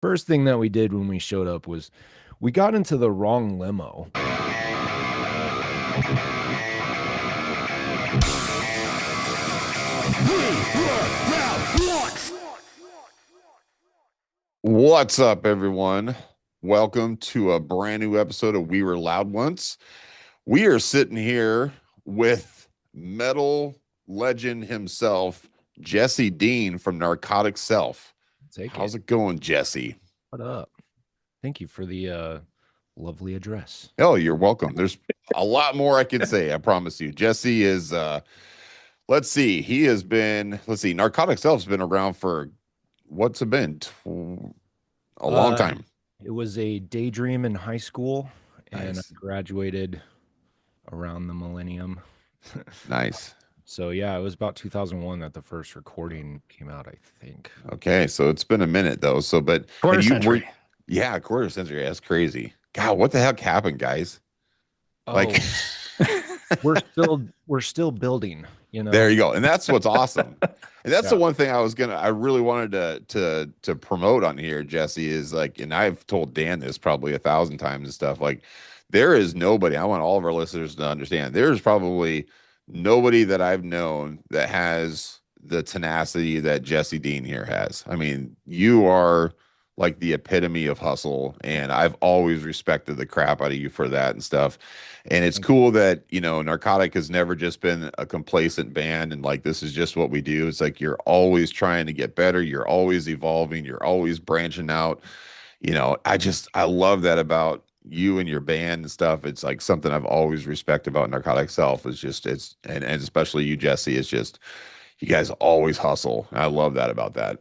First thing that we did when we showed up was we got into the wrong limo. What's up, everyone? Welcome to a brand new episode of We Were Loud Once. We are sitting here with metal legend himself, Jesse Dean from Narcotic Self. Take How's it. it going, Jesse? What up? Thank you for the lovely address. Oh, you're welcome. There's a lot more I can say, I promise you. Jesse is let's see, he has been, Narcotic Self's been around for what's it been? A long Uh, time. it was a daydream in high school, and I Nice. graduated around the millennium. Nice. So yeah, it was about 2001 that the first recording came out, I think. Okay, so it's been a minute though. So, but Quarter and you were, century. yeah, a quarter century. That's crazy. God, what the heck happened, guys? Like, Oh, we're still building, you know. there you go. And that's what's awesome. And that's the Yeah. one thing I really wanted to promote on here, Jesse, is like, and I've told Dan this probably 1,000 times and stuff. Like, there is nobody. I want all of our listeners to understand. There's probably nobody that I've known that has the tenacity that Jesse Dean here has. I mean, you are like the epitome of hustle, and I've always respected the crap out of you for that and stuff. And it's Thank you. cool that, Narcotic has never just been a complacent band and like this is just what we do. It's like you're always trying to get better, you're always evolving, you're always branching out. I love that about you and your band and stuff. It's like something I've always respected about Narcotic Self is just and especially you, Jesse, is just you guys always hustle. I love that about that.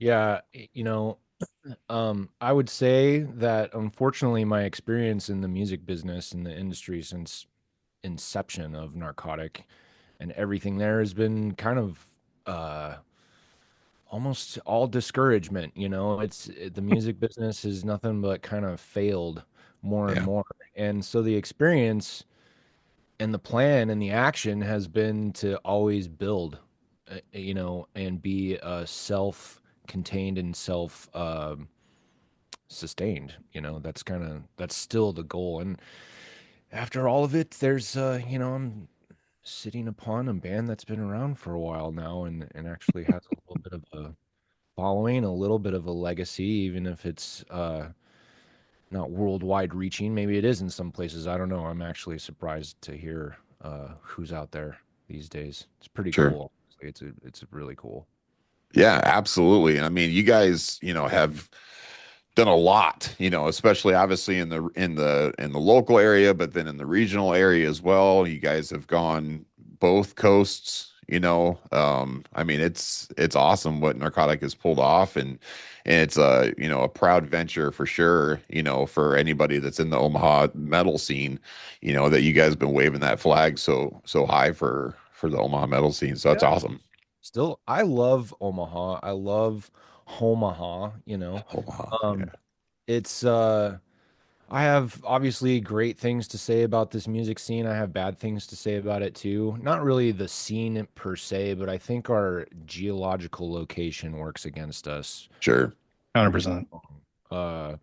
Yeah, I would say that unfortunately my experience in the music business in the industry since inception of Narcotic and everything there has been kind of uh almost all discouragement, the music business is nothing but kind of failed more and Yeah, more. And so the experience and the plan and the action has been to always build, and be self-contained and self sustained. That's still the goal. And after all of it, there's I'm sitting upon a band that's been around for a while now and actually has a little bit of a following, a little bit of a legacy, even if it's not worldwide reaching. Maybe it is in some places. I don't know. I'm actually surprised to hear who's out there these days. It's pretty sure. cool. It's really cool. Yeah, absolutely. I mean, you guys, have done a lot, especially obviously in the local area, but then in the regional area as well. You guys have gone both coasts. I mean, it's awesome what Narcotic has pulled off, and it's a proud venture for sure, for anybody that's in the Omaha metal scene, that you guys have been waving that flag so high for the Omaha metal scene. So that's Yeah. awesome. Still, I love Omaha. I love Omaha, Omaha, Um, yeah. it's I have obviously great things to say about this music scene. I have bad things to say about it too. Not really the scene per se, but I think our geological location works against us. Sure. 100%. Uh,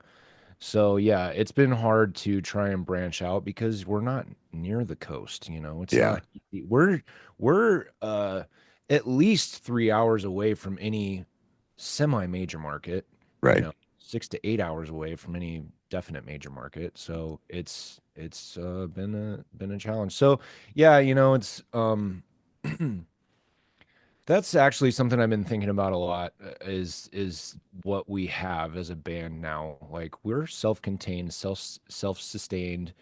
so yeah, it's been hard to try and branch out because we're not near the coast, It's Yeah. not easy. We're at least 3 hours away from any semi-major market, you Right. know, 6 to 8 hours away from any definite major market. So it's been a challenge. So yeah, it's that's actually something I've been thinking about a lot, is what we have as a band now. Like we're self-contained, self-sustained.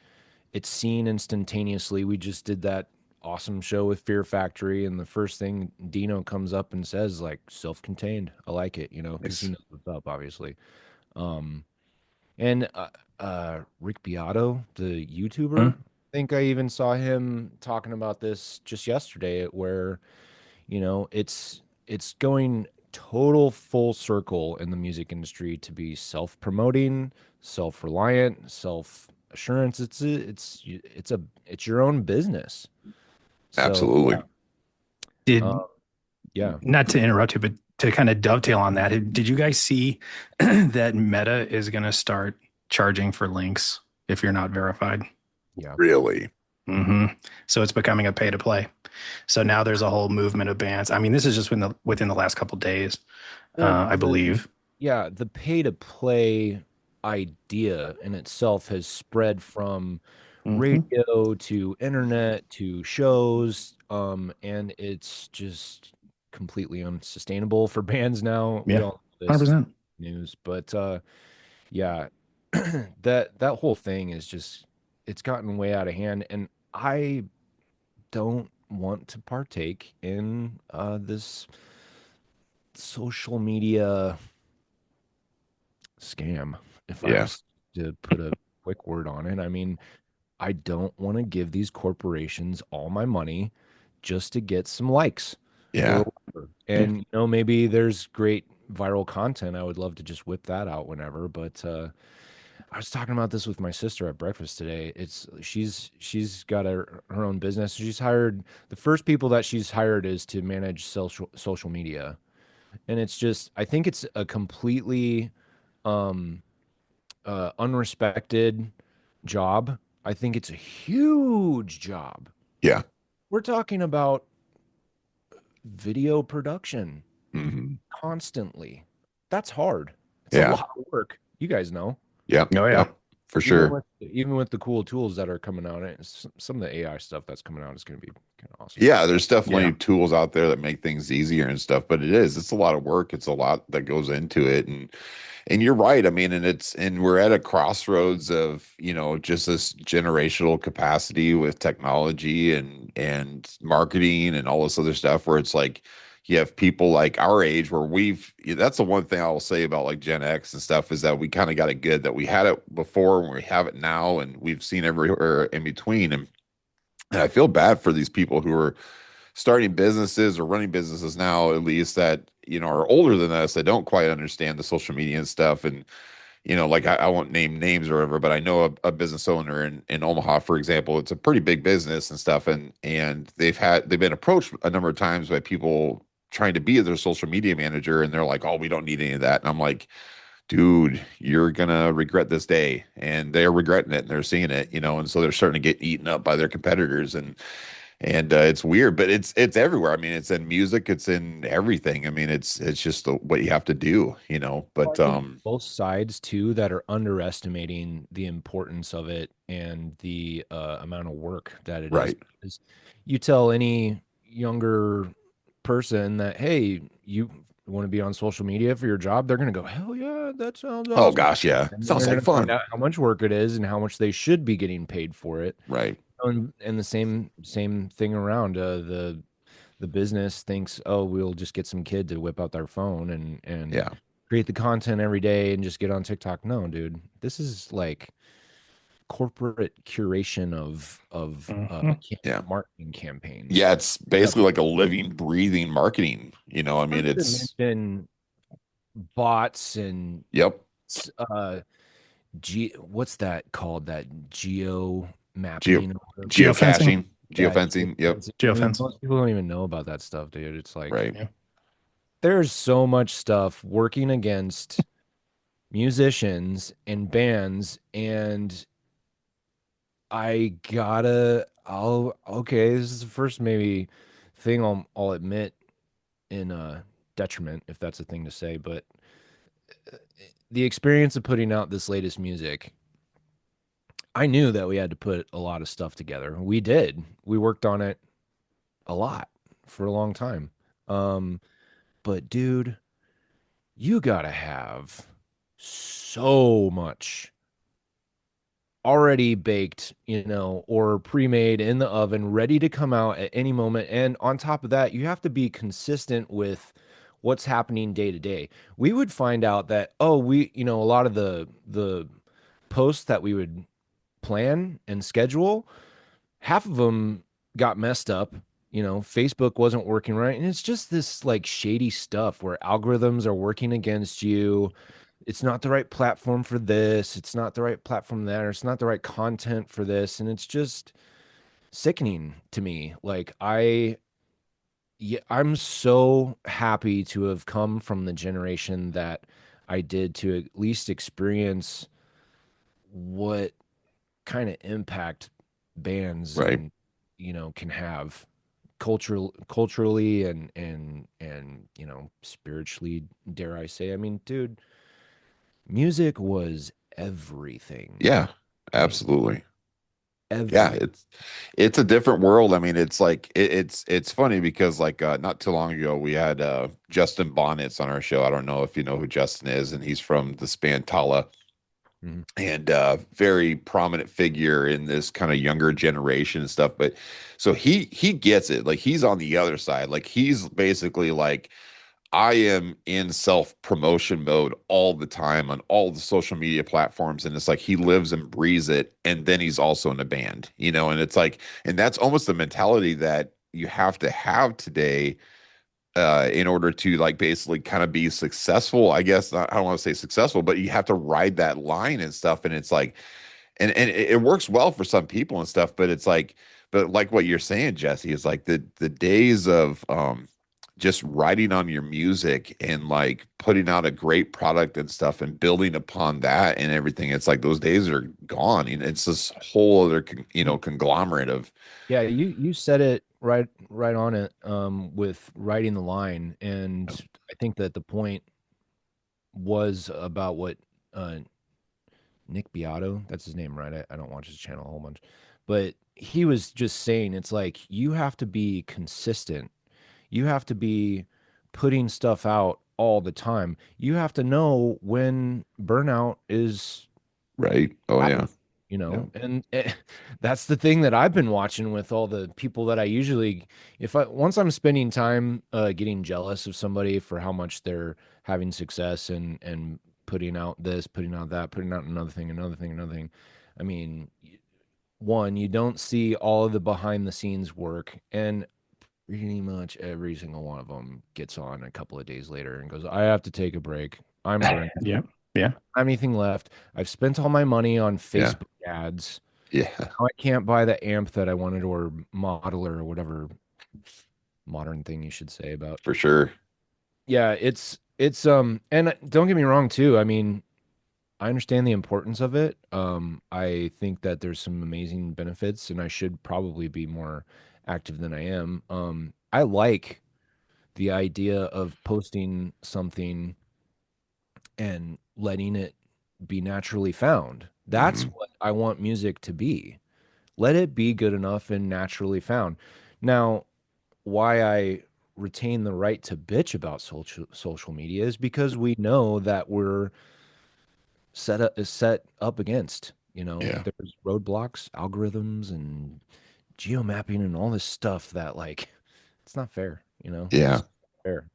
It's seen instantaneously. We just did that awesome show with Fear Factory, and the first thing Dino comes up and says, like, self-contained. I like it, because he Nice. knows what's up, obviously. Um, and Rick Beato, the YouTuber, I think I even saw him talking about this just yesterday, where it's going total full circle in the music industry to be self-promoting, self-reliant, self-assurance. It's your own business. So Absolutely. uh, Did yeah. not to interrupt you, but to kind of dovetail on that, did you guys see that Meta is going to start charging for links if you're not verified? Yeah. Really? hmm So it's becoming a pay to play. So now there's a whole movement of bands. I mean, this is just within the last couple days, Well, I believe. yeah, the pay to play idea in itself has spread from hmm radio to internet to shows, and it's just completely unsustainable for bands now. We Yeah, all know this is 100%. news, but yeah, that whole thing is just it's gotten way out of hand, and I don't want to partake in this social media scam, if I Yeah. was to put a quick word on it. I mean, I don't want to give these corporations all my money just to get some likes or Yeah. whatever. Yeah. And maybe there's great viral content. I would love to just whip that out whenever, but I was talking about this with my sister at breakfast today. It's she's got her own business. She's hired the first people that she's hired is to manage social media. And it's just I think it's a completely um unrespected job. I think it's a huge job. Yeah. We're talking about video production hmm constantly. That's hard. It's a Yeah. lot of work. You guys know. Yep. Oh, yeah. Yep. For sure. Even with the cool tools that are coming out, and some of the AI stuff that's coming out is going to be kind of awesome. Yeah, there's Yeah. definitely tools out there that make things easier and stuff, but it's a lot of work. It's a lot that goes into it. And you're right. I mean, and we're at a crossroads of, just this generational capacity with technology and marketing and all this other stuff where it's like you have people like our age where that's the one thing I will say about like Gen X and stuff is that we kind of got it good that we had it before and we have it now and we've seen everywhere in between. And I feel bad for these people who are starting businesses or running businesses now, at least that, are older than us that don't quite understand the social media and stuff. And, like I won't name names or whatever, but I know a business owner in Omaha, for example. It's a pretty big business and stuff. And they've been approached a number of times by people trying to be their social media manager. And they're like, oh, we don't need any of that. And I'm like, dude, you're gonna regret this day. And they're regretting it and they're seeing it, and so they're starting to get eaten up by their competitors. And it's weird, but it's everywhere. I mean, it's in music, it's in everything. I mean, it's just what you have to do, Well, But I think both sides too that are underestimating the importance of it and the amount of work that it is. right. Because you tell any younger person that, hey, you want to be on social media for your job, they're going to go, hell yeah, that sounds Oh awesome. gosh, yeah. And then Sounds they're like going to find fun. out how much work it is and how much they should be getting paid for it. Right. And the same thing around the business thinks, oh, we'll just get some kid to whip out their phone and Yeah. create the content every day and just get on TikTok. No, dude, this is like corporate curation of hmm Yeah. marketing campaigns. Yeah, it's Yep. basically like a living, breathing marketing. I Not mean, to it's mention bots and yep. uh what's that called? That geo Geo mapping. Geofencing. geocaching, Yeah, geofencing. Yep. geofencing. I mean, Geofence. most people don't even know about that stuff, dude. It's like Right. Yeah. there's so much stuff working against musicians and bands, and okay, this is the first maybe thing I'll admit in a detriment, if that's a thing to say, but the experience of putting out this latest music, I knew that we had to put a lot of stuff together. We did. We worked on it a lot for a long time. Um, but dude, you gotta have so much already baked, or pre-made in the oven, ready to come out at any moment. And on top of that, you have to be consistent with what's happening day to day. We would find out that, oh, a lot of the posts that we would plan and schedule, half of them got messed up. Facebook wasn't working right. And it's just this like shady stuff where algorithms are working against you. It's not the right platform for this. It's not the right platform there. It's not the right content for this. And it's just sickening to me. Like yeah, I'm so happy to have come from the generation that I did to at least experience what kind of impact bands Right. and can have culturally and spiritually, dare I say. I mean, dude, music was everything. Yeah, I mean, absolutely. Yeah, every it's a different world. I mean, it's like it's funny because like not too long ago we had Justin Bonnets on our show. I don't know if you know who Justin is, and he's from the span Tala, Mhm. and very prominent figure in this kind of younger generation and stuff. But so he gets it. Like he's on the other side. Like he's basically like I am in self promotion mode all the time on all the social media platforms. And it's like he lives and breathes it. And then he's also in a band, you know, and it's like, and that's almost the mentality that you have to have today in order to like basically kind of be successful. I guess I don't want to say successful, but you have to ride that line and stuff. And it's like, and it works well for some people and stuff, but it's like, but like what you're saying, Jesse, is like the days of just writing on your music and like putting out a great product and stuff and building upon that and everything. It's like those days are gone. And it's this whole other conglomerate of Yeah, you said it right on it with writing the line, and I think that the point was about what uh Nick Beato, that's his name, right? I don't watch his channel a whole bunch, but he was just saying it's like you have to be consistent. You have to be putting stuff out all the time. You have to know when burnout is right. Oh yeah. happening, Yeah. and that's the thing that I've been watching with all the people that I usually, if I once I'm spending time getting jealous of somebody for how much they're having success and putting out this, putting out that, putting out another thing, another thing, another thing. I mean, one, you don't see all of the behind the scenes work, and pretty much every single one of them gets on a couple of days later and goes, I have to take a break. I'm burned. Yeah. Yeah. I don't have anything left. I've spent all my money on Yeah. Facebook ads. Yeah. Now I can't buy the amp that I wanted or modeler or whatever modern thing you should say about. For sure. Yeah, it's and don't get me wrong too. I mean, I understand the importance of it. I think that there's some amazing benefits and I should probably be more active than I am. I like the idea of posting something and letting it be naturally found. That's Hmm. what I want music to be. Let it be good enough and naturally found. Now, why I retain the right to bitch about social media is because we know that we're set up against, Yeah. there's roadblocks, algorithms and geomapping and all this stuff that like it's not fair, it's Yeah. not fair.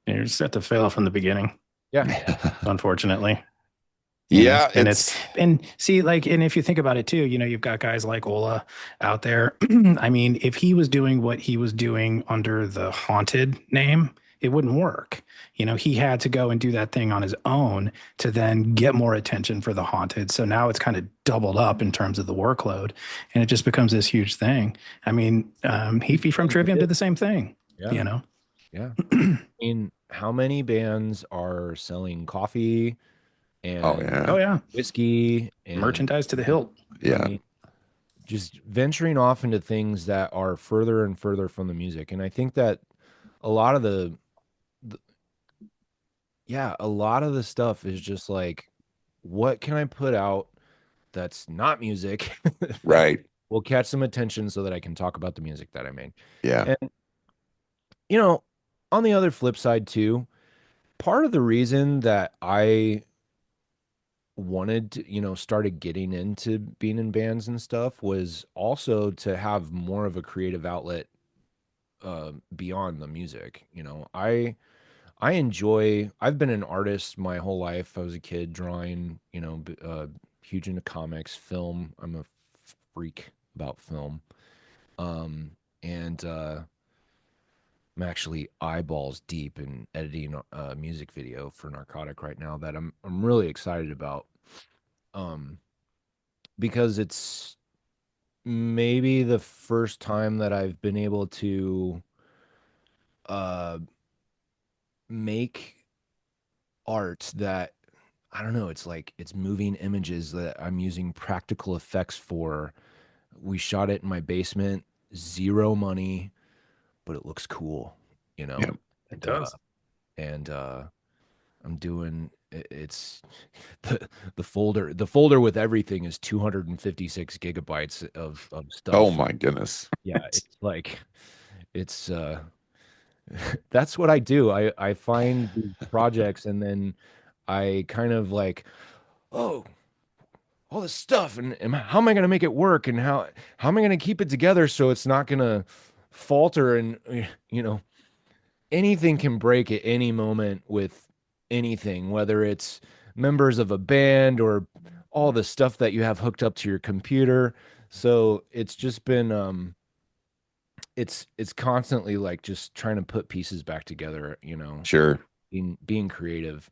You're set to fail from the beginning, Yeah. unfortunately. Yeah. And it's It's and see, like, and if you think about it too, you've got guys like Ola out there. I mean, if he was doing what he was doing under the Haunted name, it wouldn't work. He had to go and do that thing on his own to then get more attention for the Haunted. So now it's kind of doubled up in terms of the workload, and it just becomes this huge thing. I mean, Heafy from And he Trivium did. did the same thing. Yeah. You know, Yeah. I mean, how many bands are selling coffee oh and oh yeah. yeah, whiskey and merchandise to the hilt. I Yeah. mean, just venturing off into things that are further and further from the music. And I think that a lot of the yeah, a lot of the stuff is just like, what can I put out that's not music that Right. will catch some attention so that I can talk about the music that I made. Yeah. And you know, on the other flip side too, part of the reason that I wanted to, started getting into being in bands and stuff was also to have more of a creative outlet beyond the music. I enjoy. I've been an artist my whole life. I was a kid drawing. Huge into comics, film. I'm a freak about film. Um, and I'm actually eyeballs deep in editing a music video for Narcotic right now that I'm really excited about. Um, because it's maybe the first time that I've been able to uh make art that, I don't know, it's like it's moving images that I'm using practical effects for. We shot it in my basement, zero money, but it looks cool, you Yeah. know. It And does. and I'm doing it's the folder with everything is 256 gigabytes of Oh stuff. my goodness. Yeah, it's like it's that's what I do. I find these projects and then I kind of like, oh, all this stuff and how am I going to make it work and how am I going to keep it together so it's not going to falter and you know, anything can break at any moment with anything, whether it's members of a band or all the stuff that you have hooked up to your computer. So it's just been it's constantly like just trying to put pieces back together, you know, Sure. being creative,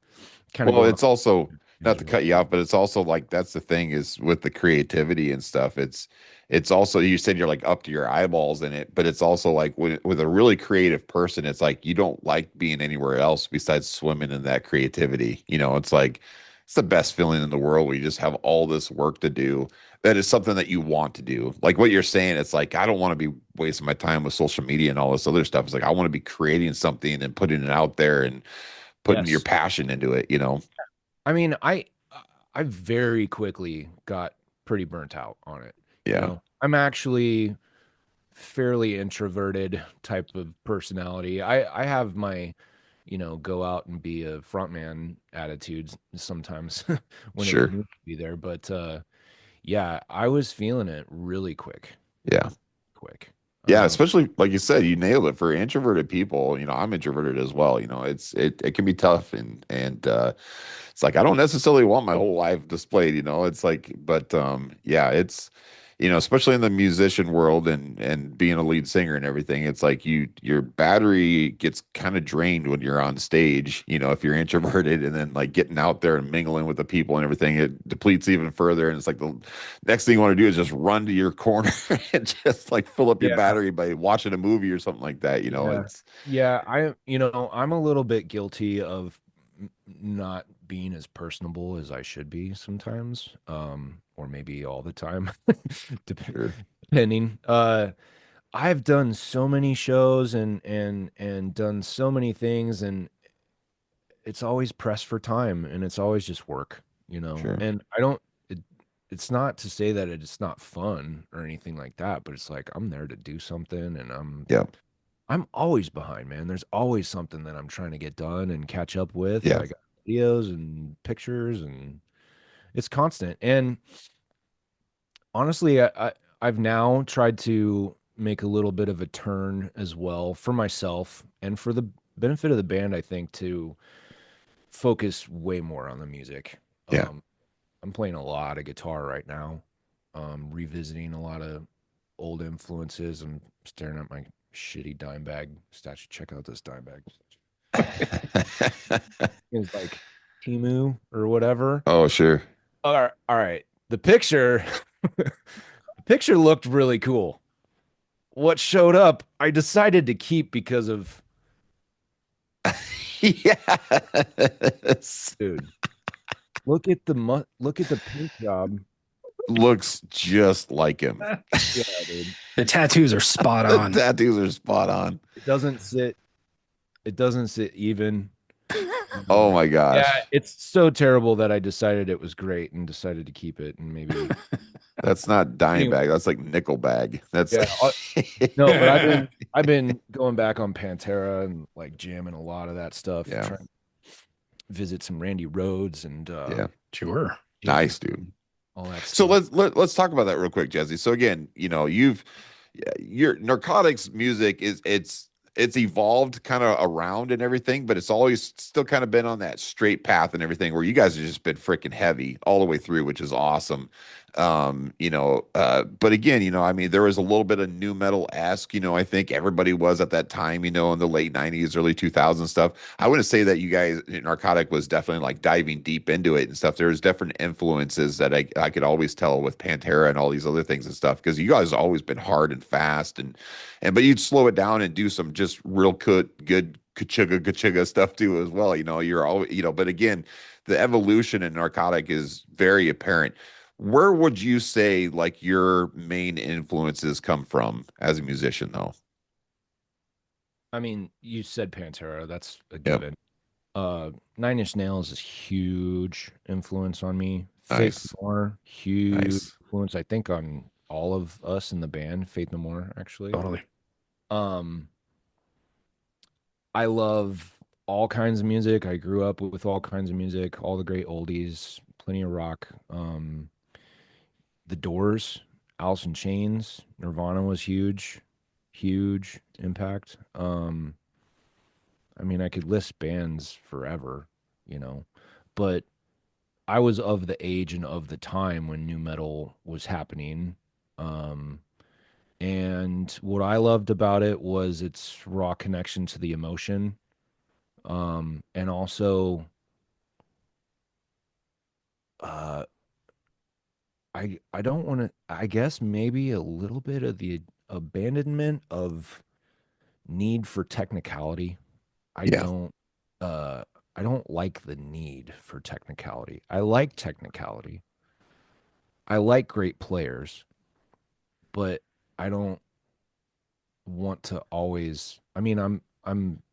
kind of Well, going it's also, on not as to well. cut you off, but it's also like that's the thing is with the creativity and stuff. It's also, you said you're like up to your eyeballs in it, but it's also like with a really creative person, it's like you don't like being anywhere else besides swimming in that creativity. You know, it's like it's the best feeling in the world where you just have all this work to do that is something that you want to do. Like what you're saying, it's like I don't want to be wasting my time with social media and all this other stuff. It's like I want to be creating something and putting it out there and putting your Yes. passion into it, you know? I mean, I very quickly got pretty burnt out on it, you Yeah, know. I'm actually fairly introverted type of personality. I have my, you know, go out and be a frontman attitudes sometimes when it's sure. need to be there, but yeah, I was feeling it really Yeah. quick. Yeah, Um, especially like you said, you nailed it for introverted people. You know, I'm introverted as well. You know, it can be tough and it's like I don't necessarily want my whole life displayed, you know. It's like, but yeah, it's you know, especially in the musician world and being a lead singer and everything, it's like your battery gets kind of drained when you're on stage, you know, if you're introverted and then like getting out there and mingling with the people and everything, it depletes even further. And it's like the next thing you want to do is just run to your corner and just like fill up your yeah, battery by watching a movie or something like that, you know. yeah. It's Yeah, you know, I'm a little bit guilty of not being as personable as I should be sometimes, or maybe all the time, dep- sure. depending. I've done so many shows and done so many things, and it's always pressed for time, and it's always just work, you know. Sure. And I don't. It's not to say that it's not fun or anything like that, but it's like I'm there to do something, and Yeah. I'm always behind, man. There's always something that I'm trying to get done and catch up with. Yeah. I got videos and pictures, and it's constant. And honestly, I've now tried to make a little bit of a turn as well for myself and for the benefit of the band, I think, to focus way more on the music. Yeah. I'm playing a lot of guitar right now, revisiting a lot of old influences. I'm staring at my shitty dime bag statue. Check out this dime bag. It's like Timu or whatever. Oh, sure. All right. The picture, the picture looked really cool. What showed up, I decided to keep because of, Yes. dude. Look at the paint job. Looks just like him. Yeah, dude. The tattoos are spot The on. tattoos are spot on. It doesn't sit. It doesn't sit even. Oh my Yeah, gosh. it's so terrible that I decided it was great and decided to keep it and maybe That's not dime anyway. bag. That's like nickel bag. That's Yeah, no, but I've been going back on Pantera and like jamming a lot of that stuff, yeah. trying to visit some Randy Rhodes and Yeah. Sure. Jason, Nice, dude. all that So stuff. let's talk about that real quick, Jesse. So again, you know, your narcotics music is it's evolved kind of around and everything, but it's always still kind of been on that straight path and everything where you guys have just been freaking heavy all the way through, which is awesome. You know, but again, you know, I mean, there was a little bit of new metal-esque, you know, I think everybody was at that time, you know, in the late 90s, early 2000s stuff. I wouldn't say that you guys, Narcotic was definitely like diving deep into it and stuff. There's different influences that I could always tell with Pantera and all these other things and stuff, because you guys have always been hard and fast and but you'd slow it down and do some just just real good kachuga stuff too as well. You know, you're always, you know, but again, the evolution in Narcotic is very apparent. Where would you say like your main influences come from as a musician though? I mean, you said Pantera, that's a Yep. given. Nine Inch Nails is huge influence on me. Faith Nice. No More, huge Nice. influence, I think, on all of us in the band, Faith No More, actually. Totally. Um, I love all kinds of music. I grew up with all kinds of music, all the great oldies, plenty of rock. The Doors, Alice in Chains, Nirvana was huge, huge impact. I mean, I could list bands forever, you know, but I was of the age and of the time when new metal was happening. Um, and what I loved about it was its raw connection to the emotion. And also, uh, I don't want to, I guess maybe a little bit of the abandonment of need for technicality. I Yeah. don't, uh, I don't like the need for technicality. I like technicality. I like great players, but I don't want to always, I mean, I'm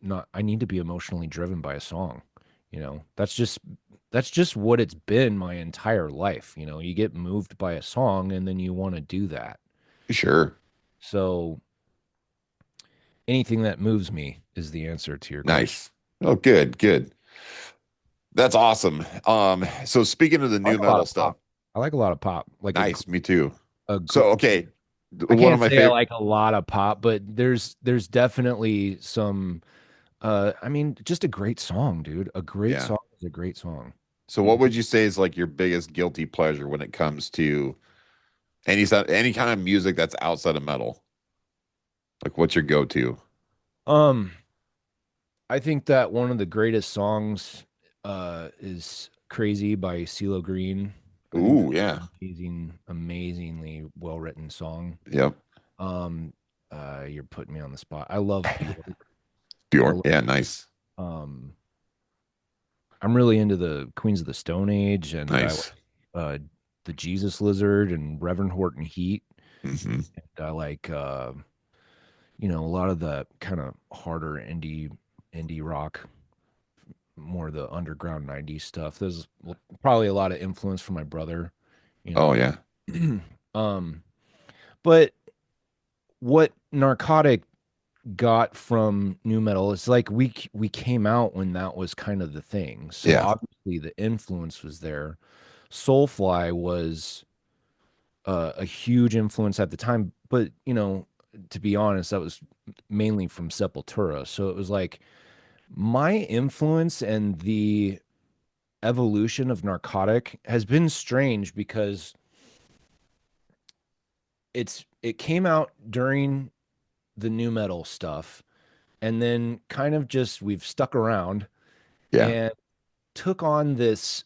not, I need to be emotionally driven by a song. You know, that's just what it's been my entire life. You know, you get moved by a song and then you want to do that. Sure. So anything that moves me is the answer to your question. Nice. Oh, good, good. That's awesome. So speaking of the I new like a lot metal of stuff, pop. I like a lot of pop. Like nice, me too. a So okay, I one of can't my say I favorite, like a lot of pop, but there's definitely some I mean, just a great song, dude. A great yeah. song is a great song. So what would you say is like your biggest guilty pleasure when it comes to any kind of music that's outside of metal? Like what's your go-to? Um, I think that one of the greatest songs is Crazy by CeeLo Green. I think Ooh, that's yeah. an amazingly well written song. Yep. Um, you're putting me on the spot. I love Bjork. I Bjorn. love, Yeah, nice. um I'm really into the Queens of the Stone Age, and I like Nice. uh the Jesus Lizard and Reverend Horton Heat. Hmm. And I like you know, a lot of the kind of harder indie rock, more the underground 90s stuff. There's probably a lot of influence from my brother, you Oh know. yeah. um but what Narcotic got from new metal, it's like we came out when that was kind of the thing. So Yeah. obviously the influence was there. Soulfly was a huge influence at the time, but you know, to be honest, that was mainly from Sepultura. So it was like my influence and the evolution of Narcotic has been strange because it came out during the new metal stuff, and then kind of just we've stuck around Yeah. and took on this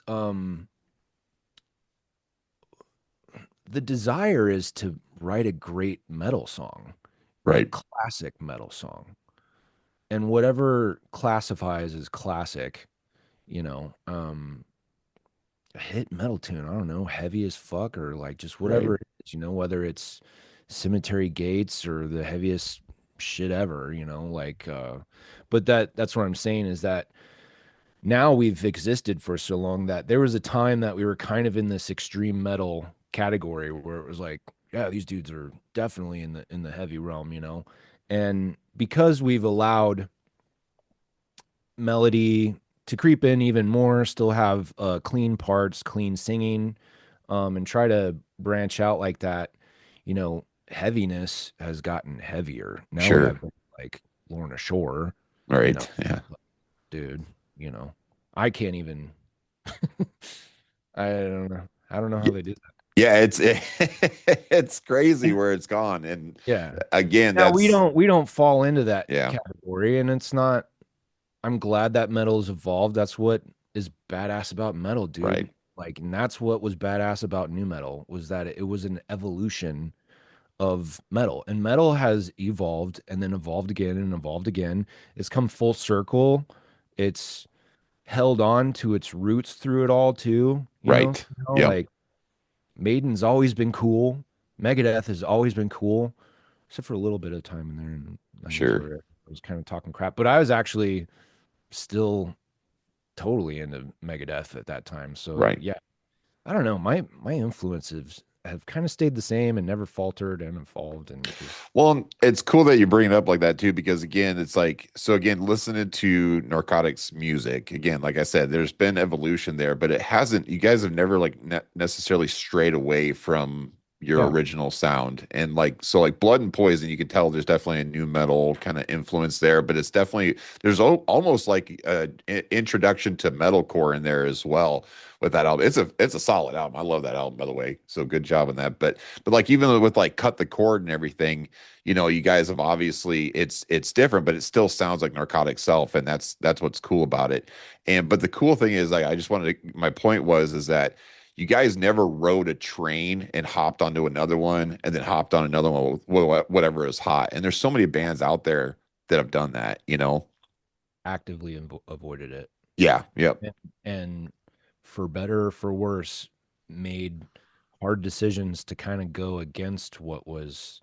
the desire is to write a great metal song, a Right. classic metal song. And whatever classifies as classic, you know, a hit metal tune, I don't know, heavy as fuck or like just Right. whatever it is, you know, whether it's Cemetery Gates or the heaviest shit ever, you know, like but that's what I'm saying is that now we've existed for so long that there was a time that we were kind of in this extreme metal category where it was like, yeah, these dudes are definitely in the heavy realm, you know. And because we've allowed melody to creep in even more, still have clean parts, clean singing, and try to branch out like that, you know, heaviness has gotten heavier. Now we Sure. have like Lorna Shore, you know, Right. Yeah. dude, you know, I can't even, I don't know. I don't know how they do that. Yeah, it's crazy where it's gone. And Yeah. again, Now that's we don't fall into that yeah, category, and it's not. I'm glad that metal has evolved. That's what is badass about metal, dude. right. Like, and that's what was badass about new metal was that it was an evolution of metal, and metal has evolved and then evolved again and evolved again. It's come full circle. It's held on to its roots through it all too, Right. Yep. like Maiden's always been cool. Megadeth has always been cool, except for a little bit of time in there in the 90s Sure. where I was kind of talking crap. But I was actually still totally into Megadeth at that time. So Right. yeah, I don't know. My influences have kind of stayed the same and never faltered and evolved and just Well, it's cool that you bring it up like that too, because again, it's like, so again, listening to Narcotics music, again, like I said, there's been evolution there, but it hasn't, you guys have never like necessarily strayed away from your yeah, original sound. And like, so like Blood and Poison, you can tell there's definitely a new metal kind of influence there, but it's definitely, there's almost like a introduction to metalcore in there as well with that album. It's a solid album. I love that album, by the way. So good job on that. But like even with like Cut the Cord and everything, you guys have obviously it's different, but it still sounds like Narcotic Self, and that's what's cool about it. And but the cool thing is, like, I just wanted to, my point was is that you guys never rode a train and hopped onto another one and then hopped on another one with whatever is hot. And there's so many bands out there that have done that. actively avoided it. Yeah, yep, And for better or for worse, made hard decisions to kind of go against what was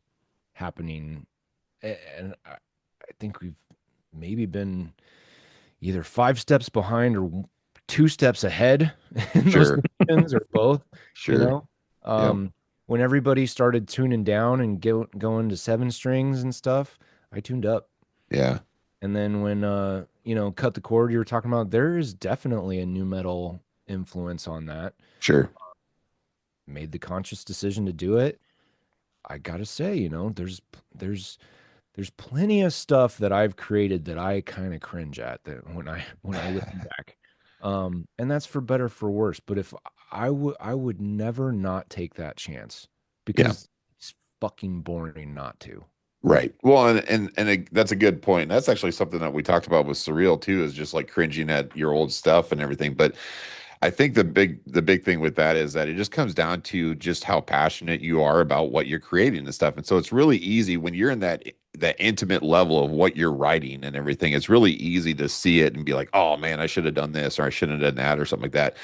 happening. And I think we've maybe been either 5 steps behind or 2 steps ahead in those sure, decisions or both, you sure, know? yep, When everybody started tuning down and going to 7 strings and stuff, I tuned up. yeah, And then when Cut the Cord you were talking about, there is definitely a new metal influence on that. sure, Made the conscious decision to do it. I gotta say, there's there's plenty of stuff that I've created that I kind of cringe at that when I listen back. And that's for better for worse. But if I would never not take that chance yeah. because it's fucking boring not to. Right. Well, that's a good point. That's actually something that we talked about with Surreal too, is just like cringing at your old stuff and everything. But I think the big thing with that is that it just comes down to just how passionate you are about what you're creating and stuff. And so it's really easy when you're in that intimate level of what you're writing and everything. It's really easy to see it and be like, "Oh man, I should have done this or I shouldn't have done that or something like that."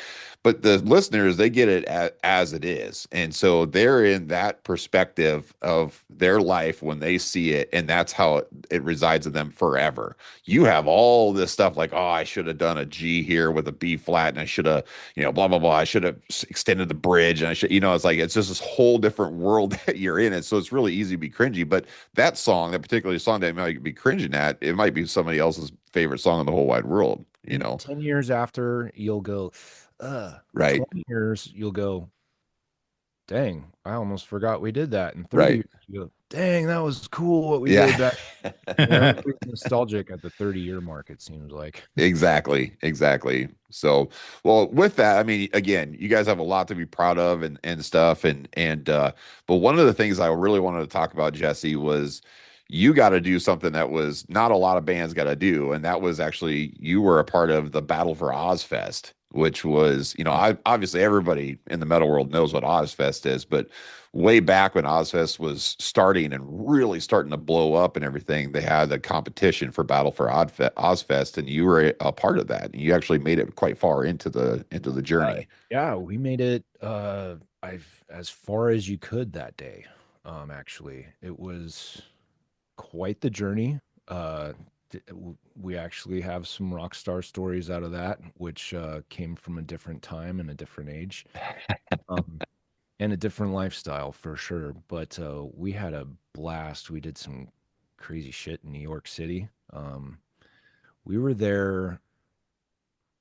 But the listeners, they get it as it is. And so they're in that perspective of their life when they see it, and that's how it resides in them forever. You have all this stuff like, oh, I should have done a G here with a B flat, and I should have, blah, blah, blah. I should have extended the bridge, and I should, it's like, it's just this whole different world that you're in. And so it's really easy to be cringy. But that song, that particular song that you might be cringing at, it might be somebody else's favorite song in the whole wide world. 10 years after, you'll go, Right, 20 years, you'll go, dang, I almost forgot we did that. And 30 right. years, you go, dang, that was cool what we did Yeah. back. Everybody's nostalgic at the 30-year mark, it seems like. Exactly, exactly. So, well, with that, I mean, again, you guys have a lot to be proud of and stuff, but one of the things I really wanted to talk about, Jesse, was you got to do something that was not a lot of bands got to do, and that was actually you were a part of the Battle for Ozfest, which was, obviously everybody in the metal world knows what Ozfest is, but way back when Ozfest was starting and really starting to blow up and everything, they had a competition for Battle for Ozfest, and you were a part of that. And you actually made it quite far into the journey. Yeah, we made it I've as far as you could that day. Actually, it was quite the journey. We actually have some rock star stories out of that, which came from a different time and a different age. Um, and a different lifestyle for sure. But we had a blast. We did some crazy shit in New York City. We were there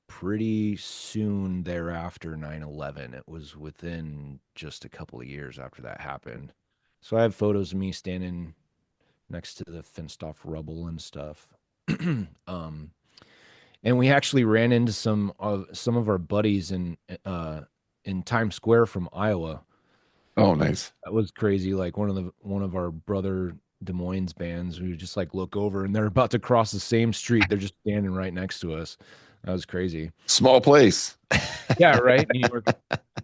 pretty soon thereafter 9/11. It was within just a couple of years after that happened. So I have photos of me standing next to the fenced off rubble and stuff. um, and we actually ran into some of our buddies in Times Square from Iowa. Oh, nice. That was crazy. Like one of our brother Des Moines bands, we would just like look over and they're about to cross the same street. They're just standing right next to us. That was crazy. Small place. Yeah, right. New York,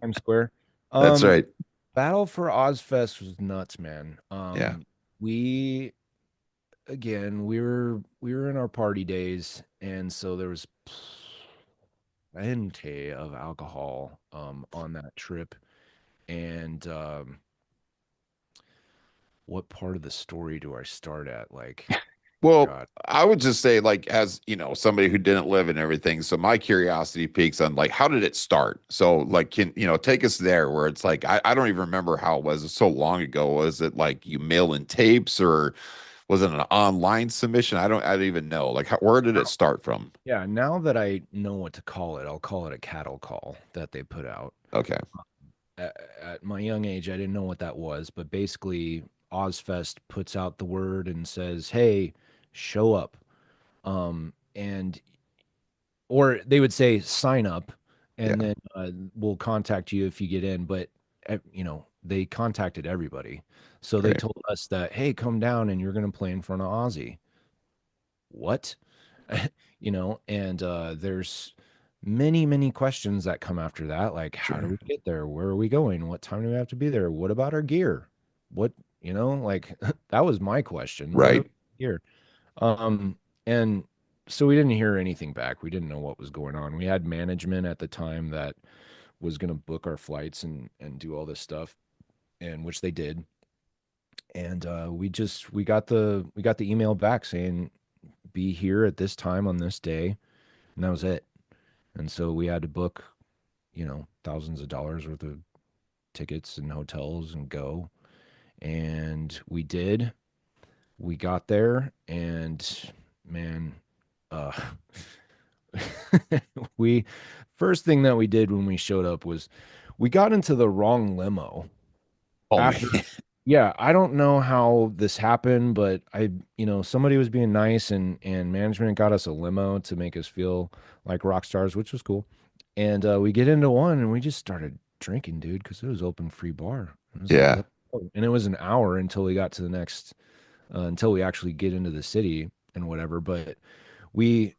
Times Square. That's Um, right. Battle for Ozfest was nuts, man. Yeah. We again, we were in our party days, and so there was plenty of alcohol on that trip. And what part of the story do I start at? Like, Well, God. I would just say, like, as you know, somebody who didn't live and everything. So my curiosity peaks on like, how did it start? So, like, can you know, take us there where it's like, I don't even remember how it was. It's so long ago. Was it like you mail in tapes or was it an online submission? I don't even know. Like, where did it start from? Yeah, now that I know what to call it, I'll call it a cattle call that they put out. Okay. At my young age, I didn't know what that was, but basically, Ozfest puts out the word and says, "Hey, show up." And or they would say, "Sign up," and Yeah. then we'll contact you if you get in. But they contacted everybody, so they Right. told us that, "Hey, come down and you're going to play in front of Ozzy." What? And there's many questions that come after that, like how do Sure. we get there, where are we going, what time do we have to be there, what about our gear, what like that was my question, what about Right. gear? And so we didn't hear anything back, we didn't know what was going on. We had management at the time that was going to book our flights and do all this stuff, and which they did. And we got the email back saying be here at this time on this day, and that was it. And so we had to book, thousands of dollars worth of tickets and hotels and go. And we did. We got there, and man, uh, we first thing that we did when we showed up was we got into the wrong limo. Oh man. After Yeah, I don't know how this happened, but somebody was being nice, and management got us a limo to make us feel like rock stars, which was cool. And we get into one and we just started drinking, dude, because it was open free bar. It was like, Yeah. and it was an hour until we got to the next, until we actually get into the city and whatever. But we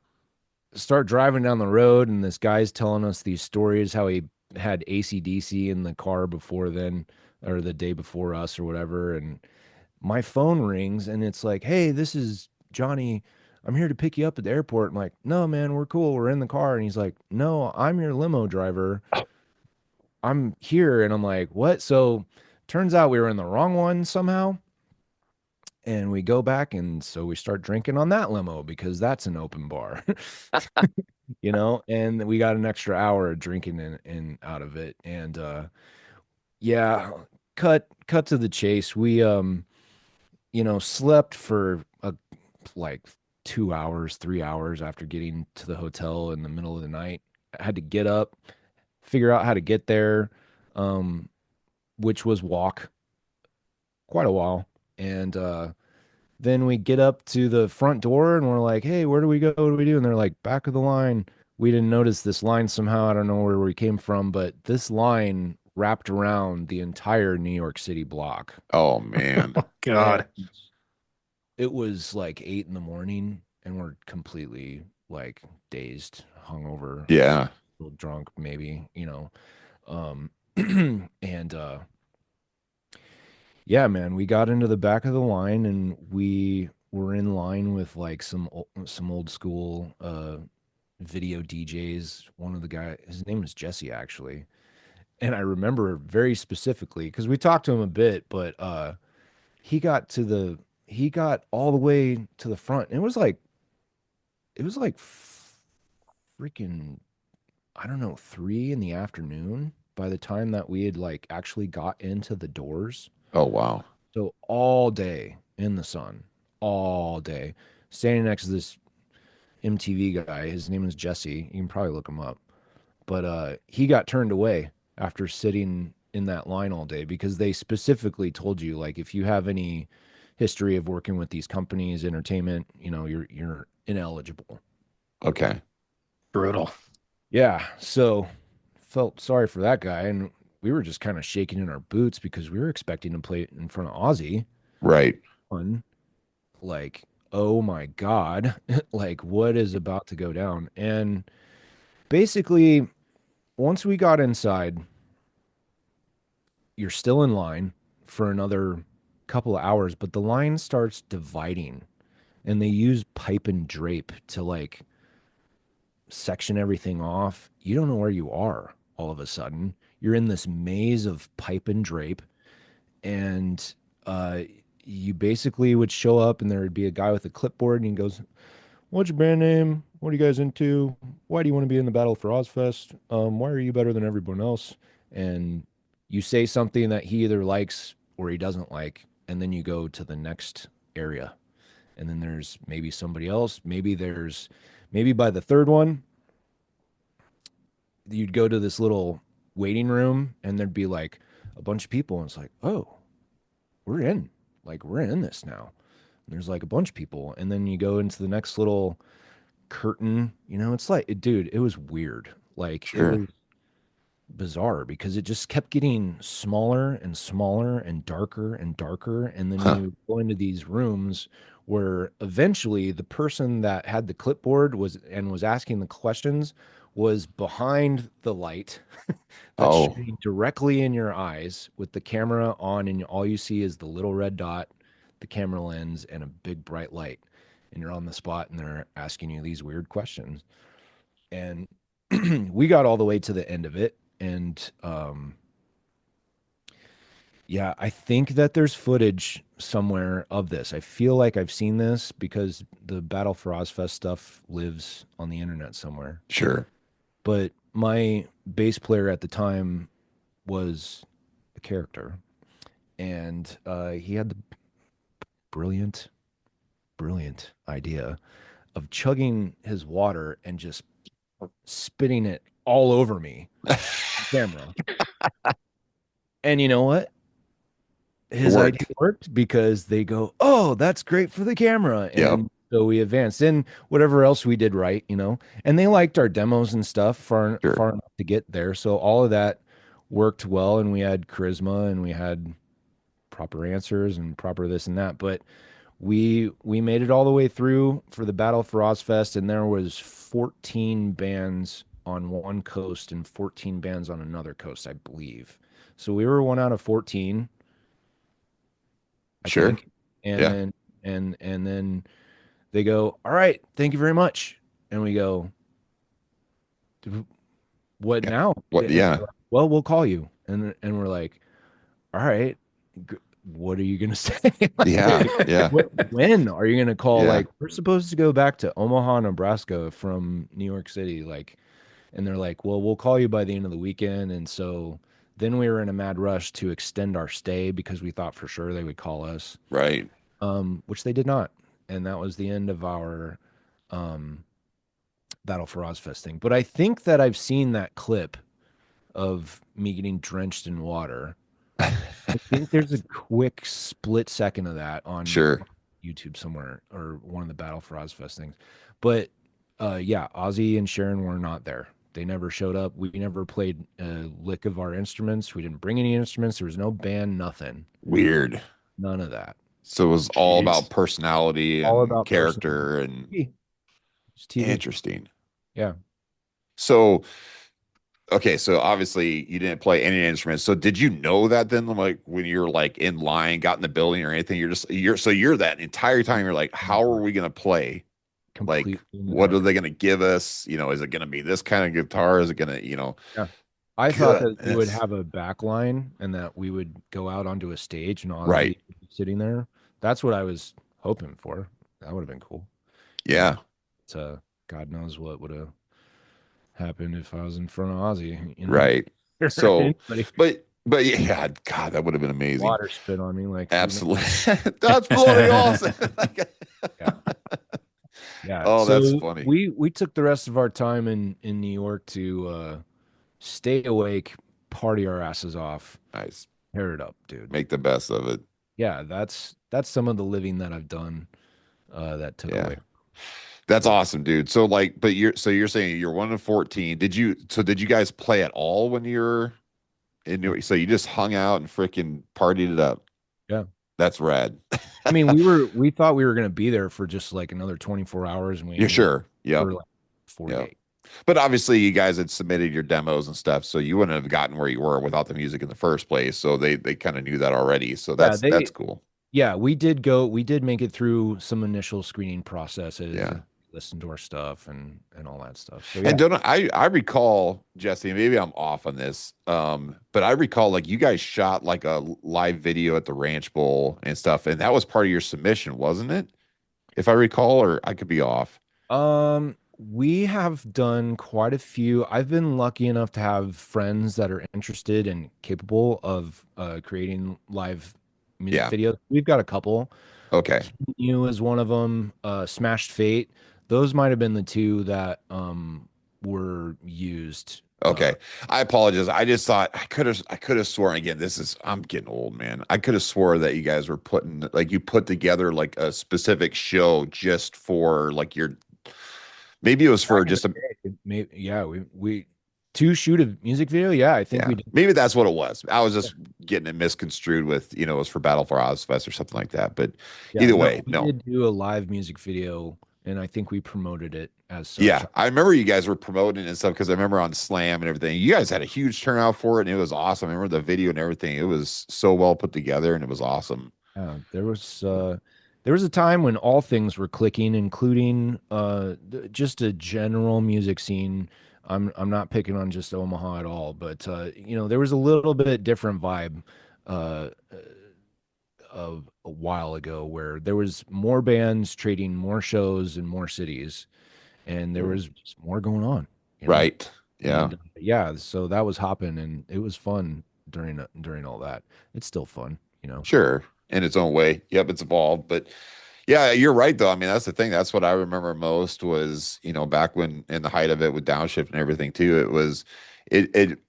start driving down the road, and this guy's telling us these stories how he had AC/DC in the car before then, or the day before us or whatever. And my phone rings and it's like, "Hey, this is Johnny. I'm here to pick you up at the airport." I'm like, "No, man, we're cool. We're in the car." And he's like, "No, I'm your limo driver. I'm here." And I'm like, "What?" So turns out we were in the wrong one somehow. And we go back, and so we start drinking on that limo because that's an open bar. And we got an extra hour of drinking in out of it. And yeah, cut to the chase. We slept for like 2 hours, 3 hours after getting to the hotel in the middle of the night. I had to get up, figure out how to get there, um, which was walk quite a while. And then we get up to the front door and we're like, "Hey, where do we go? What do we do?" And they're like, "Back of the line." We didn't notice this line somehow. I don't know where we came from, but this line wrapped around the entire New York City block. Oh man. Oh And God. it was like 8 in the morning, and we're completely like dazed, hungover, Yeah. little drunk, maybe. Um, and yeah, man, we got into the back of the line, and we were in line with like some old school video DJs. One of the guy, his name was Jesse actually, and I remember very specifically because we talked to him a bit, but he got to the he got all the way to the front. And it was like freaking, I don't know, 3 in the afternoon by the time that we had like actually got into the doors. Oh wow. So all day in the sun, all day, standing next to this MTV guy. His name is Jesse. You can probably look him up. But he got turned away after sitting in that line all day because they specifically told you, like, if you have any history of working with these companies, entertainment, you're ineligible. Okay. Brutal. Yeah, so felt sorry for that guy, and we were just kind of shaking in our boots because we were expecting to play in front of Ozzy. Right. One, like, oh my God, like what is about to go down? And basically, once we got inside, you're still in line for another couple of hours, but the line starts dividing and they use pipe and drape to like section everything off. You don't know where you are all of a sudden. You're in this maze of pipe and drape, and uh, you basically would show up, and there would be a guy with a clipboard, and he goes, "What's your band name? What are you guys into? Why do you want to be in the battle for Ozzfest? Why are you better than everyone else?" And you say something that he either likes or he doesn't like, and then you go to the next area. And then there's maybe somebody else. Maybe by the third one, you'd go to this little waiting room and there'd be like a bunch of people. And it's like, oh, we're in. Like, we're in this now. And there's like a bunch of people. And then you go into the next little curtain. It's like, dude, it was weird. Like, it Sure. was bizarre because it just kept getting smaller and smaller and darker and darker. And then Huh. you go into these rooms where eventually the person that had the clipboard was asking the questions was behind the light that's Oh, shooting directly in your eyes with the camera on, and all you see is the little red dot, the camera lens, and a big bright light. And you're on the spot and they're asking you these weird questions. And we got all the way to the end of it, and yeah, I think that there's footage somewhere of this. I feel like I've seen this because the Battle for Ozfest stuff lives on the internet somewhere. sure. But my bass player at the time was a character, and he had the brilliant, brilliant idea of chugging his water and just spitting it all over me on camera. And you know what? It His idea worked. worked because they go, "Oh, that's great for the camera." Yep. And so we advanced in whatever else we did right, and they liked our demos and stuff Sure. far enough to get there. So all of that worked well, and we had charisma and we had proper answers and proper this and that. But we made it all the way through for the Battle for Ozfest, and there was 14 bands on one coast and 14 bands on another coast, I believe. So we were one out of 14, I Sure. think. And Yeah. then and then they go, "All right, thank you very much." And we go, "What Yeah. now?" What? And Yeah. they're like, "Well, we'll call you." And we're like, "All right, what are you gonna say? Yeah. Like, Yeah. when are you gonna call? Yeah. Like, we're supposed to go back to Omaha, Nebraska from New York City." Like, and they're like, "Well, we'll call you by the end of the weekend." And so then we were in a mad rush to extend our stay because we thought for sure they would call us, Right. which they did not. And that was the end of our um, Battle for Ozfest thing. But I think that I've seen that clip of me getting drenched in water. I think there's a quick split second of that on Sure. YouTube somewhere, or one of the Battle for Ozfest things. But yeah, Ozzy and Sharon were not there. They never showed up. We never played a lick of our instruments. We didn't bring any instruments. There was no band, nothing. Weird. None of that. So it was all about Jeez. personality All and about personal character and TV. It's TV. interesting. Yeah. So, okay, so obviously you didn't play any instruments. So did you know that then, like when you're like in line, got in the building or anything, you're that entire time you're like, how are we gonna play? Like, Completely in the what are dark. they gonna give us? Is it gonna be this kind of guitar? Is it gonna, Yeah. I thought that we would goodness. have a back line and that we would go out onto a stage and Ozzy Right. would be sitting there. That's what I was hoping for. That would have been cool. Yeah. So God knows what would have happened if I was in front of Ozzy, Right. Or So, anybody. but yeah, God, that would have been amazing. Water spit on me like Absolutely. That's bloody awesome. Yeah. Yeah. Oh, that's So funny. we took the rest of our time in New York to stay awake, party our asses off, Nice. tear it up, dude. Make the best of it. Yeah, that's some of the living that I've done that took Yeah. away. That's awesome, dude. So like, but you're saying you're 1 of 14. Did you guys play at all when you were in New York? So you just hung out and freaking partied it up. Yeah. That's rad. I mean, we thought we were gonna be there for just like another 24 hours, and we You're ended up sure. Yep. for like Yep. 48. But obviously, you guys had submitted your demos and stuff, so you wouldn't have gotten where you were without the music in the first place. So they kind of knew that already. So Yeah, that's cool. yeah, we did make it through some initial screening processes Yeah. and listened to our stuff and all that stuff. So And yeah. don't I recall, Jesse, maybe I'm off on this, but I recall like you guys shot like a live video at the Ranch Bowl and stuff, and that was part of your submission, wasn't it? If I recall, or I could be off. We have done quite a few. I've been lucky enough to have friends that are interested and capable of creating live music Yeah. videos. We've got a couple. Okay. You is one of them. Smashed Fate. Those might have been the two that were used. Okay. I apologize. I just thought I could have sworn again. I'm getting old, man. I could have swore that you guys were putting like you put together like a specific show just for like your maybe it was Back for in the just a day, maybe, yeah, we to shoot a music video. Yeah, I think yeah. we did. Maybe that's what it was. I was just getting it misconstrued with, it was for Battle for Ozzfest or something like that. But Yeah, either no, way, we no. did do a live music video, and I think we promoted it as such. Yeah, I remember you guys were promoting it and stuff because I remember on Slam and everything. You guys had a huge turnout for it, and it was awesome. I remember the video and everything. It was so well put together, and it was awesome. Yeah, there was a time when all things were clicking, including just a general music scene. I'm not picking on just Omaha at all, but there was a little bit different vibe uh of a while ago where there was more bands trading more shows in more cities, and there was just more going on, you know. Right. Yeah. And yeah, so that was hopping, and it was fun during all that. It's still fun, you know. Sure. In its own way. Yep, it's evolved. But yeah, you're right though. I mean, that's the thing. That's what I remember most was, back when in the height of it with downshift and everything too, it was it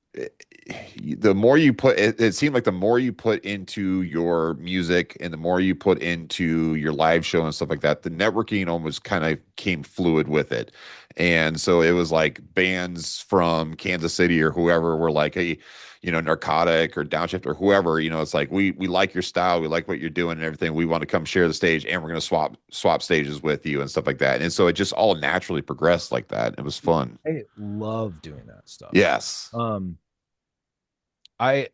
the more you put it seemed like the more you put into your music and the more you put into your live show and stuff like that, the networking almost kind of came fluid with it. And so it was like bands from Kansas City or whoever were like, hey, Narcotic or Downshift or whoever, it's like we like your style, we like what you're doing and everything. We want to come share the stage and we're gonna swap stages with you and stuff like that. And so it just all naturally progressed like that. It was fun. I love doing that stuff. Yes. I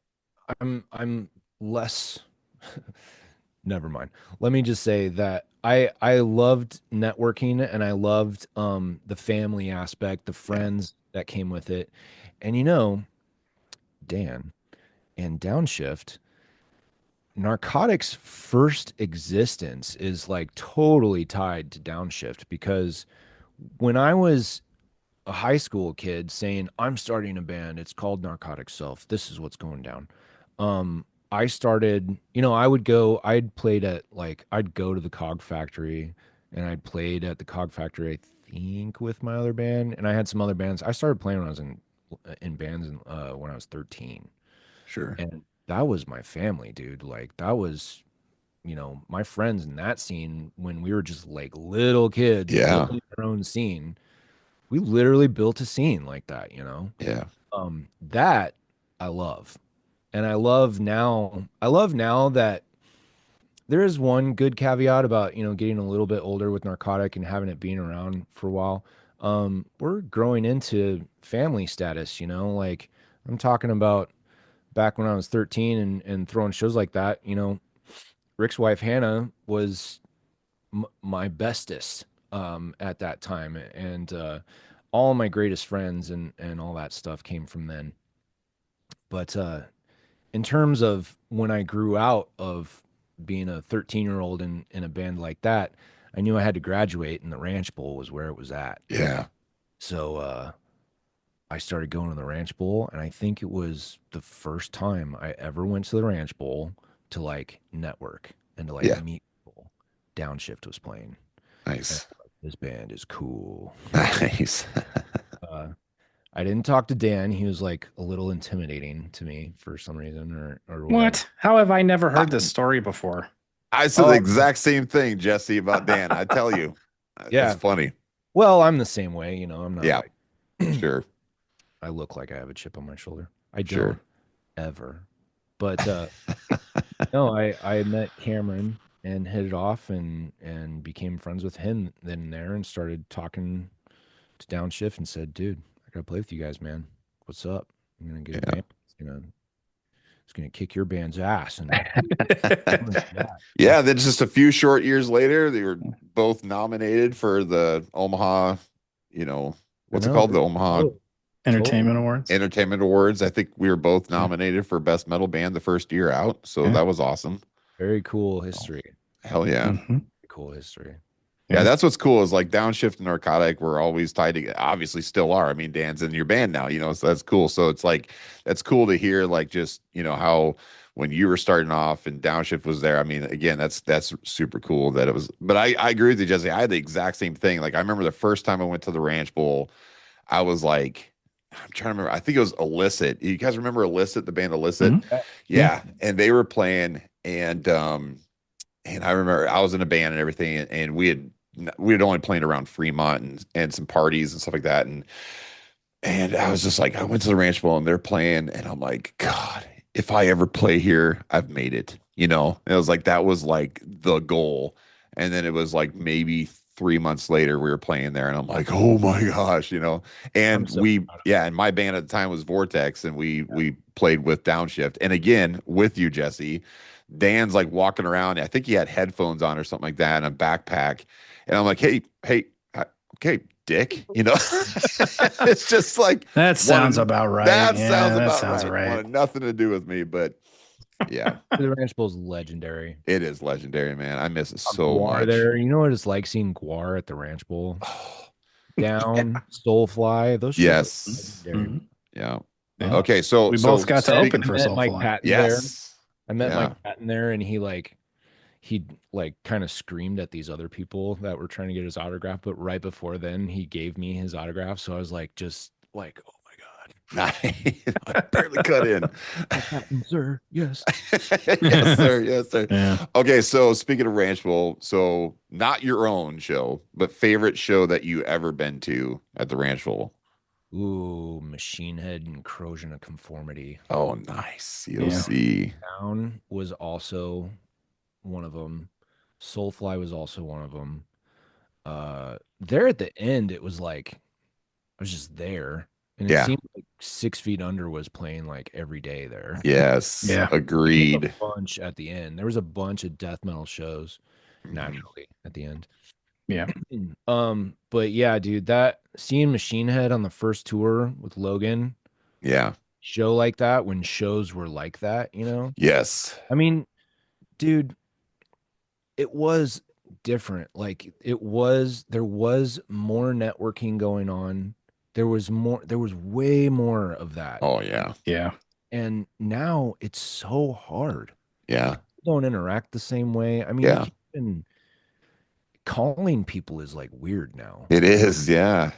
I'm less never mind. Let me just say that I loved networking, and I loved the family aspect, the Yeah. friends that came with it. And Dan and Downshift, Narcotics' first existence is like totally tied to Downshift because when I was a high school kid saying, I'm starting a band, it's called Narcotic Self. This is what's going down. I started, I'd go to the Cog Factory, and I'd played at the Cog Factory, I think, with my other band. And I had some other bands. I started playing when I was in bands when I was 13. Sure. And that was my family, dude. Like that was, my friends in that scene when we were just like little kids Yeah. building our own scene. We literally built a scene like that. Yeah. That I love. And I love now that there is one good caveat about, getting a little bit older with Narcotic and having it being around for a while. We're growing into family status, like I'm talking about back when I was 13 and throwing shows like that, Rick's wife Hannah was my bestest at that time, and all my greatest friends and all that stuff came from then. But in terms of when I grew out of being a 13-year-old in a band like that, I knew I had to graduate, and the Ranch Bowl was where it was at. Yeah. So I started going to the Ranch Bowl, and I think it was the first time I ever went to the Ranch Bowl to like network and to like Yeah. meet people. Downshift was playing. And Nice. I'm like, this band is cool. Nice. Uh, I didn't talk to Dan. He was like a little intimidating to me for some reason or whatever. What? How have I never I, heard this story before? I said the Oh, exact same thing, Jesse, about Dan. I tell you, it's yeah. funny. Well, I'm the same way. I'm not Yeah. like Sure. I look like I have a chip on my shoulder. I Sure. don't ever. But no, I met Cameron and hit it off and became friends with him then and there and started talking to Downshift and said, "Dude, I gotta play with you guys, man. What's up? I'm gonna get a Yeah. band. It's gonna kick your band's ass." And that, Yeah, then just a few short years later, they were both nominated for the Omaha, you know, I what's it know, called? The dude. Omaha Totally. Totally. Entertainment awards. Entertainment Awards. I think we were both Yeah. nominated for Best Metal Band the first year out. So Yeah. that was awesome. Very cool Oh, history. hell yeah. Hmm. Cool history. Yeah, Yeah. that's what's cool is like Downshift and Narcotic were always tied together. Obviously, still are. I mean, Dan's in your band now, so that's cool. So it's like that's cool to hear, like just how when you were starting off and Downshift was there. I mean, again, that's super cool that it was. But I agree with you, Jesse. I had the exact same thing. Like I remember the first time I went to the Ranch Bowl, I was like, I'm trying to remember. I think it was Illicit. You guys remember Illicit, the band Illicit? Hmm. Yeah. Yeah, and they were playing, and I remember I was in a band and everything, and we had only played around Fremont and some parties and stuff like that, and I was just like, I went to the Ranch Bowl and they're playing, and I'm like, God, if I ever play here, I've made it. And it was like that was like the goal, and then it was like maybe 3 months later we were playing there, and I'm like, oh my gosh, I'm and so proud of and my band at the time was Vortex, and we played with Downshift, and again with you, Jesse. Dan's like walking around. I think he had headphones on or something like that, and a backpack. And I'm like, hey, okay, Dick. It's just like That sounds wanted. about right. That Yeah, sounds that about sounds right. right. Wanted nothing to do with me, but yeah, it. The Ranch Bowl's legendary. it is legendary, man. I miss it so Guar much. there. You know what it's like seeing Guar at the Ranch Bowl? Oh, yeah. Down, Soulfly. Those shows are Yes. legendary. Mhm. Yeah. Yeah. Okay. So We both got to speak. open I for met Mike Soulfly. Patton there. Yes. I met Mike Yeah. Patton there, and he like kind of screamed at these other people that were trying to get his autograph. But right before then, he gave me his autograph. So I was like, just like, oh my God, I barely cut in. Mike Patton, sir. Yes. Yes, sir. Yes, sir. Yeah. Okay, so speaking of Ranch Bowl, so not your own show, but favorite show that you ever been to at the Ranch Bowl. Ooh, Machine Head and Corrosion of Conformity. Oh, nice. Yeah. COC. Down was also one of them. Soulfly was also one of them. There at the end, it was like I was just there, and it Yeah. seemed like 6 Feet Under was playing like every day there. Yes. Yeah. There was Agreed. a bunch at the end. There was a bunch of death metal shows Mhm. naturally at the end. Yeah. But yeah, dude, that seeing Machine Head on the first tour with Logan, Yeah. show like that when shows were like that. Yes. I mean, dude, it was different. Like there was more networking going on. There was way more of that. Oh, yeah. Yeah. And now it's so hard. Yeah. People don't interact the same way. I mean, Yeah. even calling people is like weird now. It is. Yeah.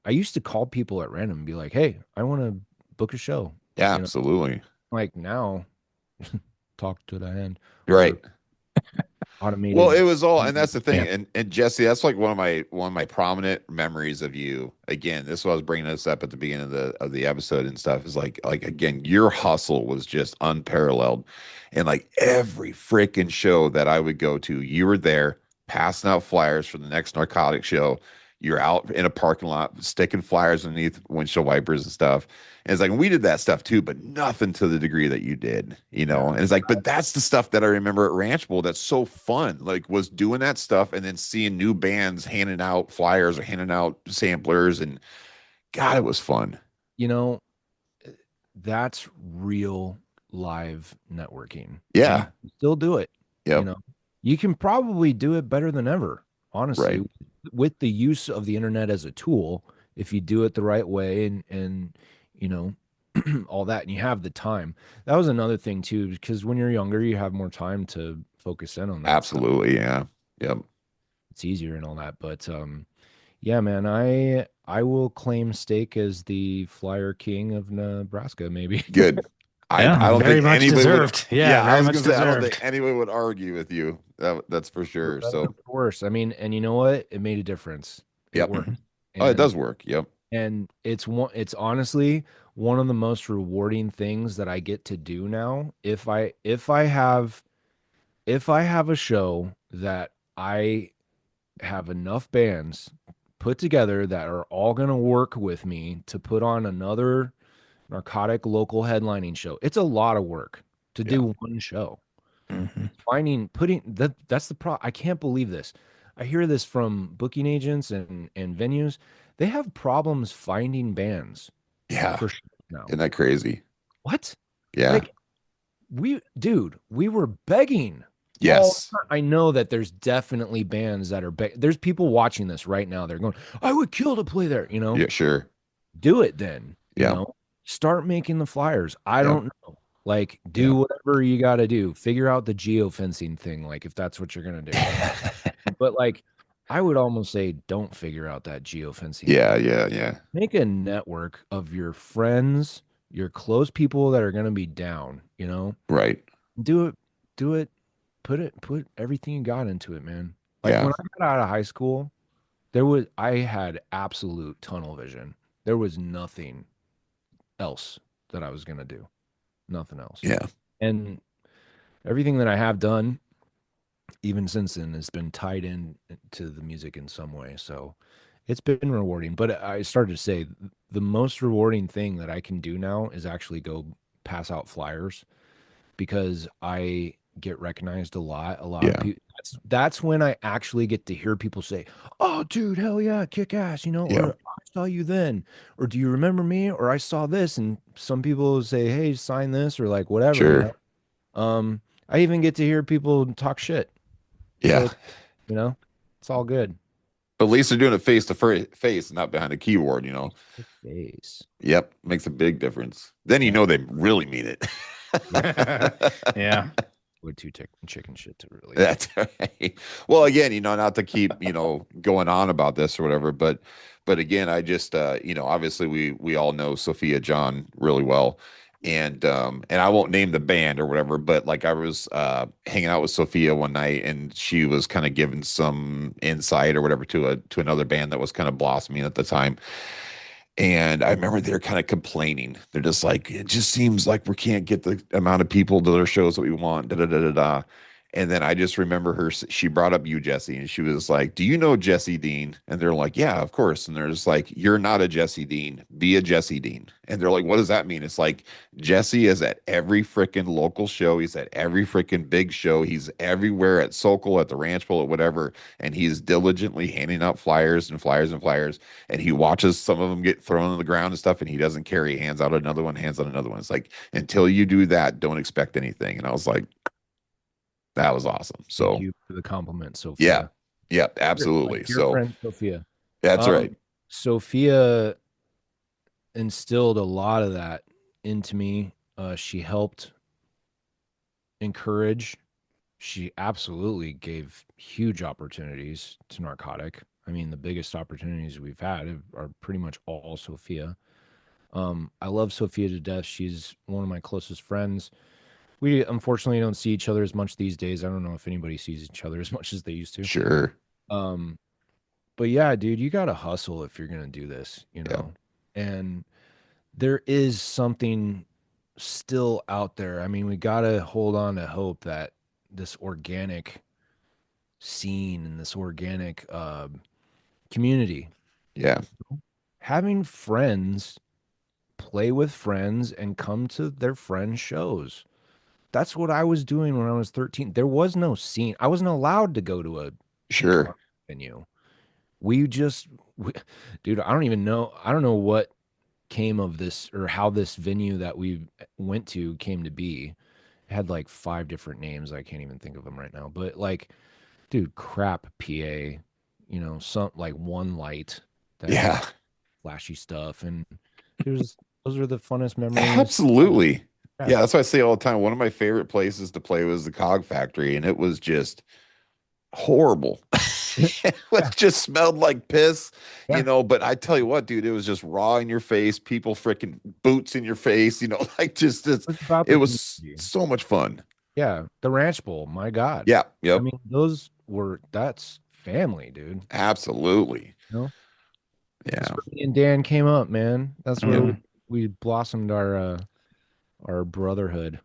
I used to call people at random and be like, "Hey, I want to book a show." Yeah. You know, Absolutely. like now, talk to the hand. You're right. Automated. Well, it was all, and that's the thing, Yeah. and Jesse, that's like one of my prominent memories of you. Again, this was bringing this up at the beginning of the episode and stuff. Is like again, your hustle was just unparalleled, and like every freaking show that I would go to, you were there passing out flyers for the next Narcotic show. You're out in a parking lot sticking flyers underneath windshield wipers and stuff. And it's like we did that stuff too, but nothing to the degree that you did. And it's like, but that's the stuff that I remember at Ranch Bowl that's so fun. Like was doing that stuff and then seeing new bands handing out flyers or handing out samplers, and God, it was fun. You know, that's real live networking. And Yeah. you can still do it. Yep. You know, you can probably do it better than ever, honestly, Right. with the use of the internet as a tool. If you do it the right way and you know, all that, and you have the time. That was another thing too, because when you're younger, you have more time to focus in on that stuff. Absolutely. Yeah. Yep. It's easier and all that. But yeah, man, I will claim Steak as the flyer king of Nebraska, maybe. Good. Yeah, I don't very think much anybody deserved. would, Yeah, I very was much gonna say I don't deserved. think anybody would argue with you. That's for sure. For better So or for worse. I mean, and you know what? It made a difference. It yep. worked. Oh, it And does work. Yep. and it's honestly one of the most rewarding things that I get to do now. If I have a show that I have enough bands put together that are all going to work with me to put on another Narcotic local headlining show. It's a lot of work to Yeah. do one show. Mhm. Putting that's the problem. I can't believe this. I hear this from booking agents and venues. They have problems finding bands Yeah. for shows now. Isn't that crazy? What? Yeah. Like we were begging all Yes. the time. I know that there's definitely bands that are there's people watching this right now. They're going, I would kill to play there, Yeah, sure. do it then, Yeah. start making the flyers. I Yeah. don't know. Like, Yeah. do whatever you got to do. Figure out the geofencing thing, like if that's what you're gonna do. But like, I would almost say, don't figure out that geofencing Yeah, thing. yeah, yeah. Make a network of your friends, your close people that are gonna be down. Right. Do it, do it. Put everything you got into it, man. Like Yeah. when I got out of high school, I had absolute tunnel vision. There was nothing else that I was gonna do. Nothing else. Yeah. And everything that I have done, even since then, has been tied in to the music in some way. So it's been rewarding. But I started to say the most rewarding thing that I can do now is actually go pass out flyers because I get recognized a lot. A lot of Yeah. people. That's when I actually get to hear people say, "Oh, dude, hell yeah, kick ass," Yeah. or "I saw you then," or "Do you remember me?" or "I saw this." And some people say, "Hey, sign this," or like whatever. Sure. I even get to hear people talk shit. So Yeah. it's, you know, it's all good. But at least they're doing it face to face, not behind a keyboard. The face. Yep. Makes a big difference. Then you Yeah. know they really mean it. Yeah. Would too chicken shit to really. That's right. Well, again, not to keep, going on about this or whatever, but again, I just obviously we all know Sophia John really well. And I won't name the band or whatever, but like I was hanging out with Sophia one night and she was kind of giving some insight or whatever to another band that was kind of blossoming at the time. And I remember they're kind of complaining. They're just like, it just seems like we can't get the amount of people to their shows that we want. Da da da da da. And then I just remember she brought up you, Jesse, and she was like, "Do you know Jesse Dean?" And they're like, "Yeah, of course." And they're just like, "You're not a Jesse Dean. Be a Jesse Dean." And they're like, "What does that mean?" It's like Jesse is at every freaking local show. He's at every freaking big show. He's everywhere at Sokol, at the Ranch Bowl, at whatever. And he's diligently handing out flyers and flyers and flyers. And he watches some of them get thrown on the ground and stuff, and he doesn't care. He hands out another one, hands out another one. It's like, until you do that, don't expect anything. And I was like, that was awesome. Thank So you for the compliment, yeah, Sophia. yeah, My absolutely. dear So friend Sophia. that's Um, right. Sophia instilled a lot of that into me. She helped encourage. She absolutely gave huge opportunities to Narcotic. I mean, the biggest opportunities we've had are pretty much all Sophia. I love Sophia to death. She's one of my closest friends. We unfortunately don't see each other as much these days. I don't know if anybody sees each other as much as they used to. Sure. Um, but yeah, dude, you gotta hustle if you're gonna do this, Yeah. And there is something still out there. I mean, we gotta hold on to hope that this organic scene and this organic community, Yeah. having friends play with friends and come to their friends' shows. That's what I was doing when I was 13. There was no scene. I wasn't allowed to go to a Sure. venue. We just, we, dude, I don't even know. I don't know what came of this or how this venue that we went to came to be. It had like 5 different names. I can't even think of them right now. But like, dude, crap PA, some like one light that had Yeah. flashy stuff. And those are the funnest memories. Absolutely. Yeah. Yeah, that's what I say all the time. One of my favorite places to play was the Cog Factory, and it was just horrible. Yeah. It just smelled like piss, Yeah. but I tell you what, dude, it was just raw in your face, people freaking boots in your face, like just It's about it the was community. so much fun. Yeah. The Ranch Bowl. My God. Yeah, I yep, mean, that's family, dude. absolutely. That's Yeah, where me and Dan came up, man. That's where yep. Mhm. we blossomed our brotherhood.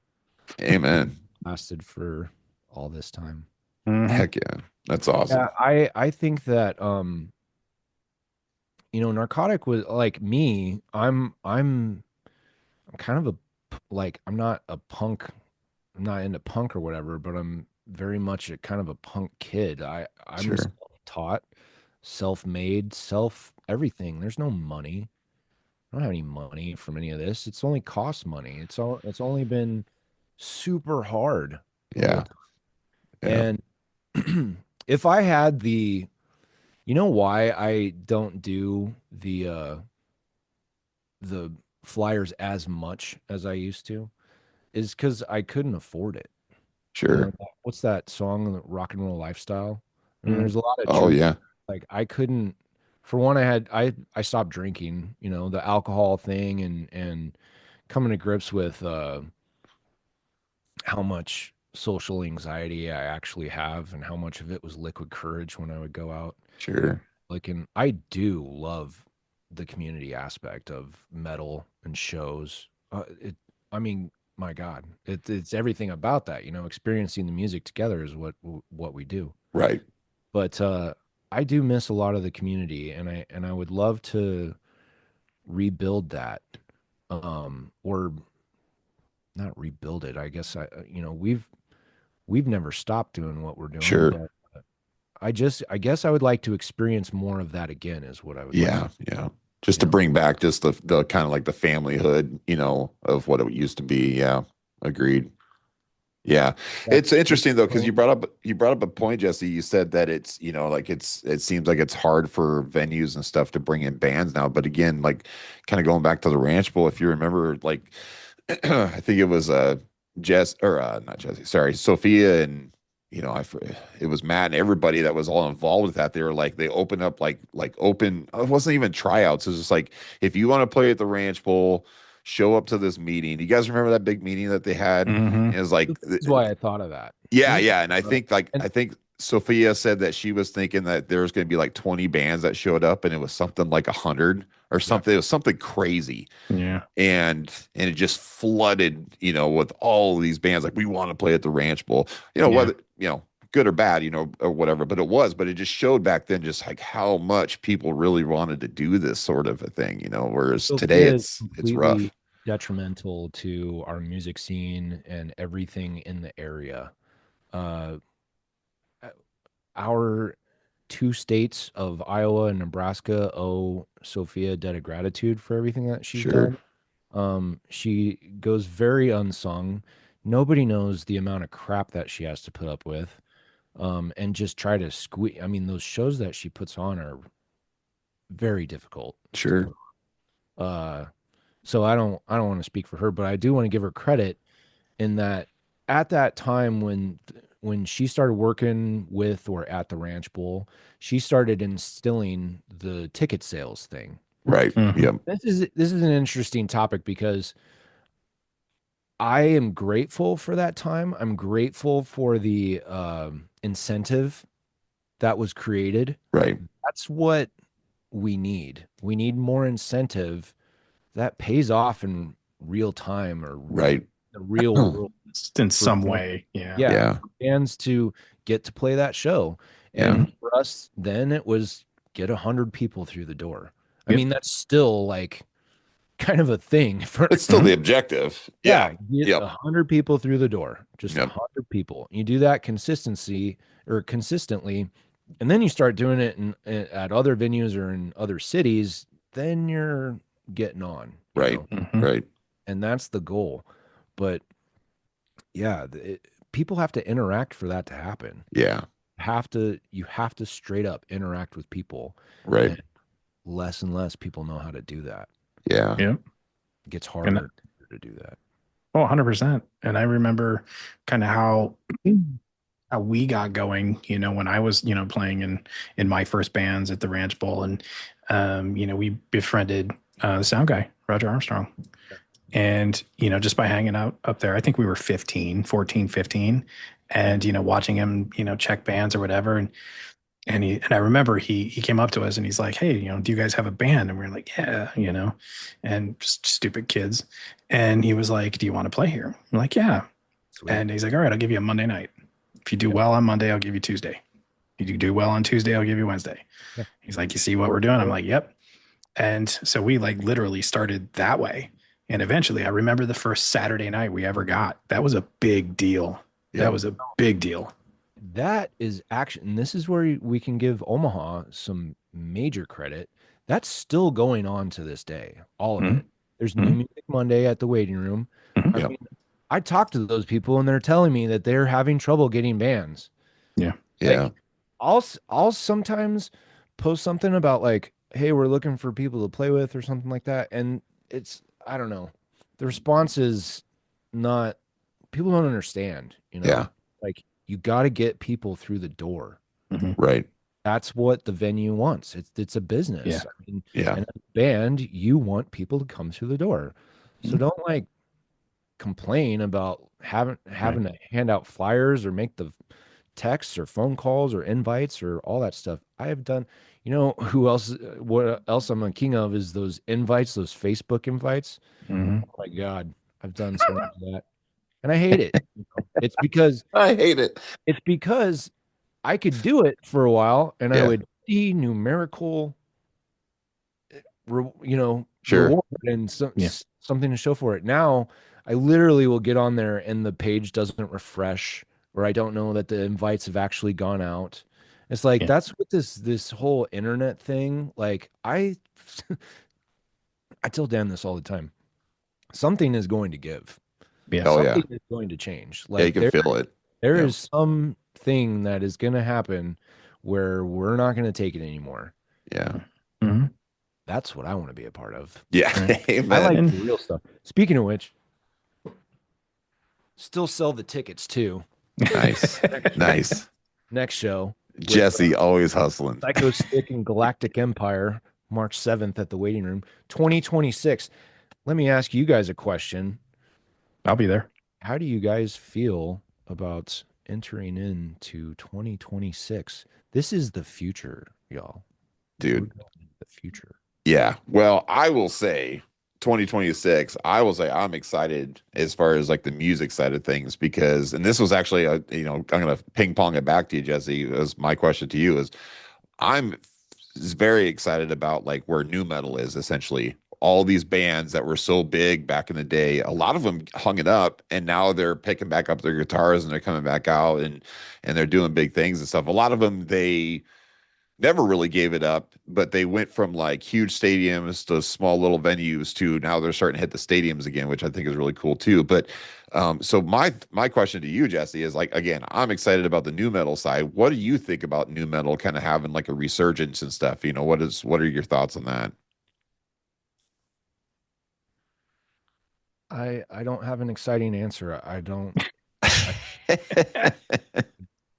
Amen. Lasted for all this time. Mhm. Heck yeah. That's awesome. Yeah, I think that Narcotic was like me. I'm kind of like I'm not a punk. I'm not into punk or whatever, but I'm very much a kind of a punk kid. I'm Sure. self-taught, self-made, self everything. There's no money. I don't have any money from any of this. It's only cost money. It's only been super hard the whole Yeah. time. Yeah. And if I had the, why I don't do the flyers as much as I used to is because I couldn't afford it. Sure. What's that song, Rock and Roll Lifestyle? I mean, Mm. there's a lot of Oh truth. yeah. Like I couldn't, for one, I stopped drinking, the alcohol thing and coming to grips with how much social anxiety I actually have and how much of it was liquid courage when I would go out. Sure. Like, and I do love the community aspect of metal and shows. I mean, my God, it's everything about that. Experiencing the music together is what we do. Right. But I do miss a lot of the community, and I would love to rebuild that, or not rebuild it. I guess we've never stopped doing what we're doing, Sure. but I guess I would like to experience more of that again, is what I would like to, Yeah. Yeah. Just you to know. bring back just the kind of like the familyhood, of what it used to be. Yeah. Agreed. Yeah. That It's interesting though, because so you brought up a point, Jesse. You said that it's, like it seems like it's hard for venues and stuff to bring in bands now. But again, like kind of going back to the Ranch Bowl, if you remember, like I think it was Jess or not Jesse, sorry, Sophia, and it was Matt and everybody that was all involved with that. They were like they opened up like open. It wasn't even tryouts. It was just like if you want to play at the Ranch Bowl, show up to this meeting. You guys remember that big meeting that they had? Hmm. And it was this like is why I thought of that. yeah, This is yeah. And I uh, think like and I think Sophia said that she was thinking that there was going to be like 20 bands that showed up, and it was something like 100 or yeah. something. It was something crazy, Yeah. and it just flooded, with all of these bands. Like we want to play at the Ranch Bowl, Yeah. whether good or bad, or whatever. But it just showed back then just like how much people really wanted to do this sort of a thing. Whereas today Sophia is it's rough. completely detrimental to our music scene and everything in the area. Uh, our two states of Iowa and Nebraska owe Sophia a debt of gratitude for everything that she's Sure, done. She goes very unsung. Nobody knows the amount of crap that she has to put up with. And just try to squeeze. I mean, those shows that she puts on are very difficult to sure, put. Uh, so I don't want to speak for her, but I do want to give her credit in that at that time when she started working with or at the Ranch Bowl, she started instilling the ticket sales thing. right, Hmm. yep, This is an interesting topic because I am grateful for that time. I'm grateful for the incentive that was created. right, That's what we need. We need more incentive that pays off in real time or right. the real world Just in for some bands. way. Yeah. Yeah, Yeah, for bands to get to play that show. yeah. And for us, then it was get 100 people through the door. I Yep. mean, that's still like kind of a thing for, It's still the Mhm. objective. Yeah, yeah, get yep, 100 people through the door, just a yep, 100 people. You do that consistency or consistently, and then you start doing it at other venues or in other cities, then you're getting on, right, Hmm. right. and that's the goal. But yeah, people have to interact for that to happen. Yeah, You have to straight up interact with people, right. and less people know how to do that. Yeah, Yep. It gets And harder to do that. oh, 100%. And I remember kind of how we got going, when I was, playing in my first bands at the Ranch Bowl, and we befriended the sound guy, Roger Armstrong. And, just by hanging out up there, I think we were 15, 14, 15, and, watching him, check bands or whatever. And I remember he came up to us and he's like, "Hey, do you guys have a band?" And we are like, "Yeah, and just stupid kids." And he was like, "Do you want to play here?" I'm like, "Yeah." Sweet. And he's like, "All right, I'll give you a Monday night. If you do Yeah. well on Monday, I'll give you Tuesday. If you do well on Tuesday, I'll give you Wednesday." Yeah. He's like, "You see what we're doing?" I'm like, "Yep." And so we like literally started that way. And eventually I remember the first Saturday night we ever got. That was a big deal. That Yep. was a big deal. That is action. And this is where we can give Omaha some major credit. That's still going on to this day, all of Mhm. it. There's New Mhm. Music Monday at the waiting room. Mhm. I Yep. mean, I talked to those people and they're telling me that they're having trouble getting bands. Yeah. Yeah. Like I'll sometimes post something about like, hey, we're looking for people to play with or something like that. And it's I don't know. The response is not people don't understand, you Yeah. know? Like you got to get people through the door. Mhm. Right. That's what the venue wants. It's a Yeah. business. I mean, Yeah. and a band, you want people to come through the door. So Mhm. don't like complain about having Right. having to hand out flyers or make the texts or phone calls or invites or all that stuff. I have done, you know, who else, what else I'm a king of is those invites, those Facebook invites. Mhm. Oh my God, I've done so much of that and I hate it. You know? I hate it. It's because I could do it for a while and I Yeah. would see numerical, you know, Sure. reward and Yeah. something to show for it. Now I literally will get on there and the page doesn't refresh, or I don't know that the invites have actually gone out. It's like Yeah. that's what this whole internet thing. Like I tell Dan this all the time. Something is going to give. Yeah. Oh yeah. Something is going to change. Yeah. You Like can feel it. there Yeah. is something that is going to happen where we're not going to take it anymore. Yeah. Mhm. That's what I want to be a part of. Yeah. Right. I Amen. like And the real stuff. Speaking of which, still sell the tickets too. Nice. Next show, Nice. next show with Jesse always hustling. Psycho Stick and Galactic Empire, March 7th at the Waiting Room, 2026. Let me ask you guys a question. I'll be there. How do you guys feel about entering into 2026? This is the future, y'all. We're Dude. going into the future. Yeah. Well, I will say 2026, I will say I'm excited as far as like the music side of things because, and this was actually I'm going to ping pong it back to you, Jesse, as my question to you is I'm very excited about like where new metal is essentially. All these bands that were so big back in the day, a lot of them hung it up and now they're picking back up their guitars and they're coming back out and they're doing big things and stuff. A lot of them they never really gave it up, but they went from like huge stadiums to small little venues to now they're starting to hit the stadiums again, which I think is really cool too. But so my question to you, Jesse, is like again, I'm excited about the new metal side. What do you think about new metal kind of having like a resurgence and stuff? You know, what are your thoughts on that? I don't have an exciting answer. I,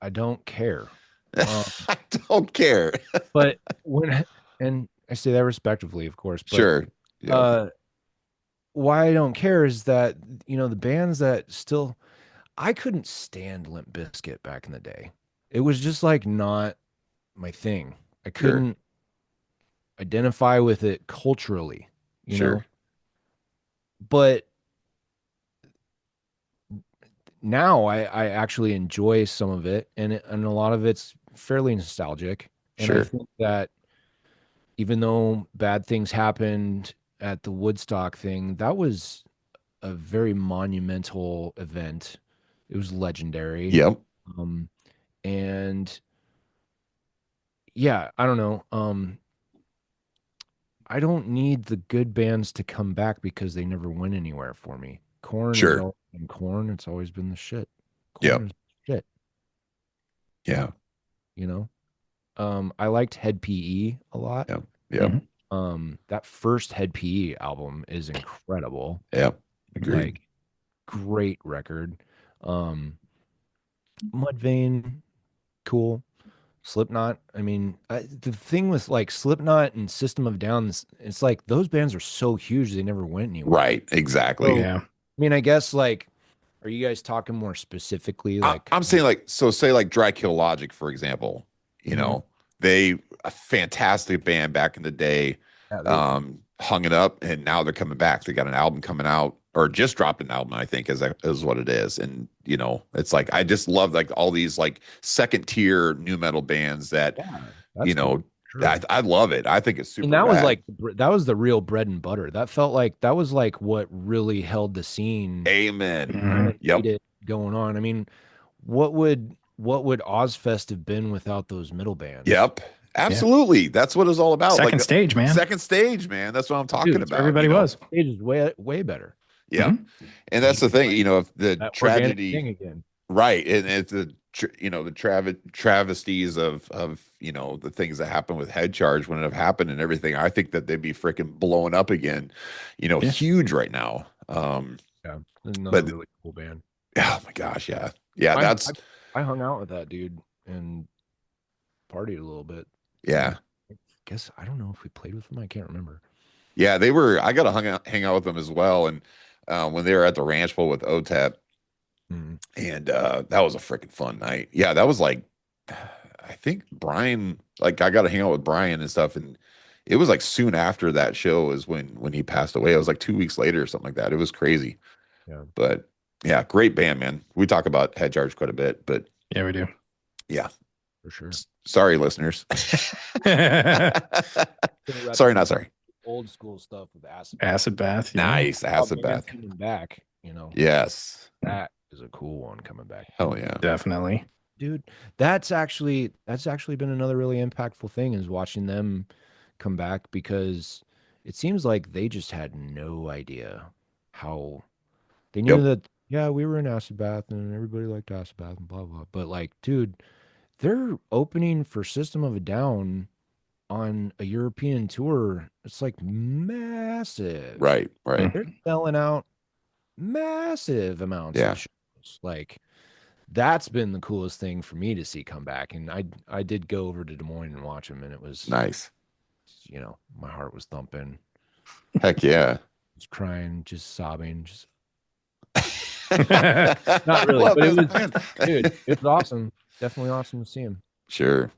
I don't care. Um, I don't care. but when and I say that respectively, of course, but Sure. Yep. uh why I don't care is that you know the bands that still I couldn't stand Limp Bizkit back in the day. It was just like not my thing. I Sure. couldn't identify with it culturally, you know. Sure. But now I actually enjoy some of it and a lot of it's fairly nostalgic. And I Sure. think that even though bad things happened at the Woodstock thing, that was a very monumental event. It was legendary. Yep. Um, and yeah, I don't know. I don't need the good bands to come back because they never went anywhere for me. Corn has Sure. always been corn. It's always been the shit. Corn Yep. is shit, Yeah. you know? I liked Head PE a lot. Yep. Yep. Mhm. That first Head PE album is incredible. Yep. Agreed. Like great record. Um, Mudvayne, cool. Slipknot. I mean, the thing with like Slipknot and System of Downs, it's like those bands are so huge they never went anywhere. Right. Exactly. So, Yeah. I mean, I guess like, are you guys talking more specifically? Like, I'm saying like so say like Dry Kill Logic, for example, you Mhm. know, they a fantastic band back in the day, Yeah, they hung it up and now they're coming back. They got an album coming out or just dropped an album, I think is what it is. And you know, it's like I just love like all these like second tier new metal bands that, yeah, you that's know, cool. sure. I love it. I think it's And super that was rad. like that was the real bread and butter. That felt like that was like what really held the scene, Amen. kind Mhm. of made Yep. it going on. I mean, what would Ozzfest have been without those middle bands? Yep. Absolutely. That's what it's all about. Like Second stage, man. second stage, man. That's what I'm talking Dude, That's where about, everybody was. stage is way better. Yep. Mhm. And that's the thing, if the That organic tragedy, thing again. right, and it's the the travesties of the things that happened with Head Charge when it have happened and everything. I think that they'd be freaking blowing up again, Yeah. huge right now. Yeah, another But really cool band. oh my gosh, yeah, I, I that's I hung out with that dude and partied a little bit. yeah, I guess I don't know if we played with them. I can't remember. yeah. They were. I got to hang out with them as well, and when they were at the Ranch Bowl with OTEP. Mhm. And that was a freaking fun night. Yeah, that was like I think Brian, like I got to hang out with Brian and stuff, and it was like soon after that show is when he passed away. It was like 2 weeks later or something like that. It was crazy. Yeah, But yeah, great band, man. We talk about Head Charge quite a bit, but Yeah, we do. yeah. for sure. Sorry, listeners. Acid Sorry, not sorry. Old school stuff with acid. bath. Yeah. Nice acid Bands bath. coming back. Yes. That is a cool one coming back. Hell yeah. Definitely. Dude, that's actually been another really impactful thing is watching them come back because it seems like they just had no idea how they knew Yep. that yeah, we were in acid bath and everybody liked acid bath and blah blah. But like, dude, they're opening for System of a Down on a European tour. It's like massive. Right. Right. They're selling out massive amounts Yeah. of shows. Like that's been the coolest thing for me to see come back. And I did go over to Des Moines and watch them, and it was Nice. my heart was thumping, Heck yeah. was crying, just sobbing, just Yeah. not really, Love but it this was band. dude, it was awesome. Definitely awesome to see him. Sure.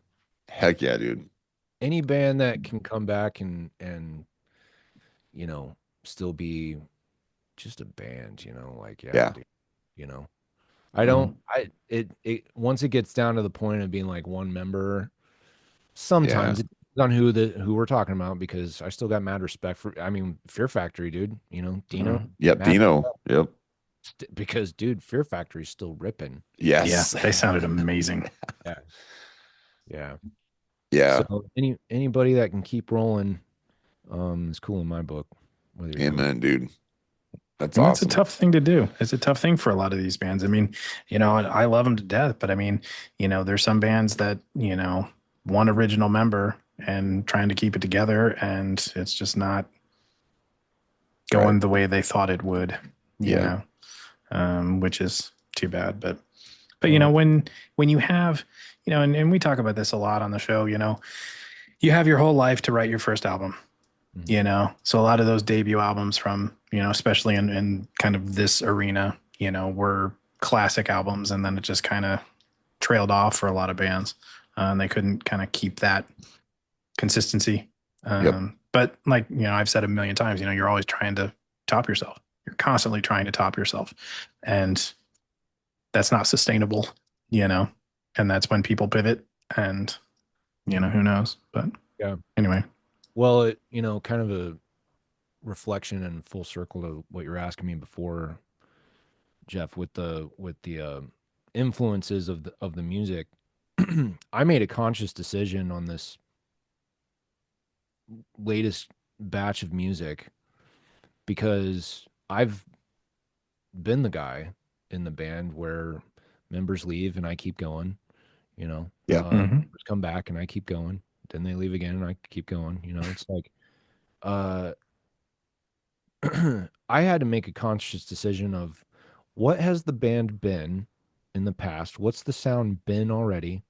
Heck yeah, dude. Any band that can come back and still be just a band, like Yeah. dude, I don't it once it gets down to the point of being like one member, sometimes Yeah. it depends on who we're talking about because I still got mad respect for Fear Factory, dude. Dino, Yep. mad Dino. Yep. because dude, Fear Factory's still ripping. Yeah. Yes. They sounded amazing. Yeah. Yeah. Yeah. So anybody that can keep rolling is cool in my book. Whether you're Amen, dude. That's And that's a awesome. tough thing to do. It's a tough thing for a lot of these bands. I mean, I love them to death, but I mean, there's some bands that, one original member and trying to keep it together, and it's just not going the way they thought it would, Yeah. which is too bad. But when you have, and we talk about this a lot on the show, you have your whole life to write your first album. So a lot of those debut albums from especially in kind of this arena were classic albums, and then it just kind of trailed off for a lot of bands, and they couldn't kind of keep that consistency. But like I've said a million times, you're always trying to top yourself. You're constantly trying to top yourself, and that's not sustainable. And that's when people pivot, and who knows. But Yeah. anyway. Well, it kind of a reflection and full circle to what you're asking me before, Jeff, with the influences of the music. I made a conscious decision on this latest batch of music because I've been the guy in the band where members leave and I keep going, Yeah. members come back and I keep going, then they leave again and I keep going, it's like I had to make a conscious decision of what has the band been in the past? What's the sound been already?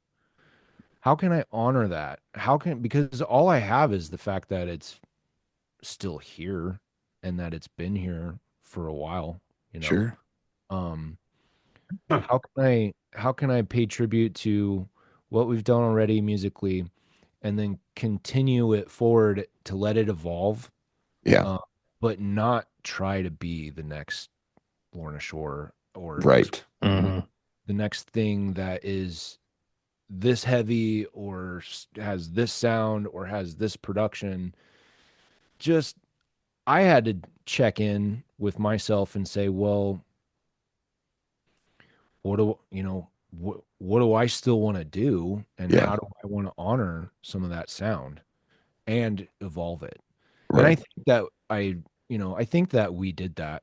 How can I honor that? Because all I have is the fact that it's still here and that it's been here for a while, Sure. Um, how can I pay tribute to what we've done already musically and then continue it forward to let it evolve? Yeah. But not try to be the next Lorna Shore or Right. the next thing that is this heavy or has this sound or has this production. Just I had to check in with myself and say, well, what do you know? What do I still want to do, and Yeah. how do I want to honor some of that sound and evolve it? And I Right. think that I think that we did that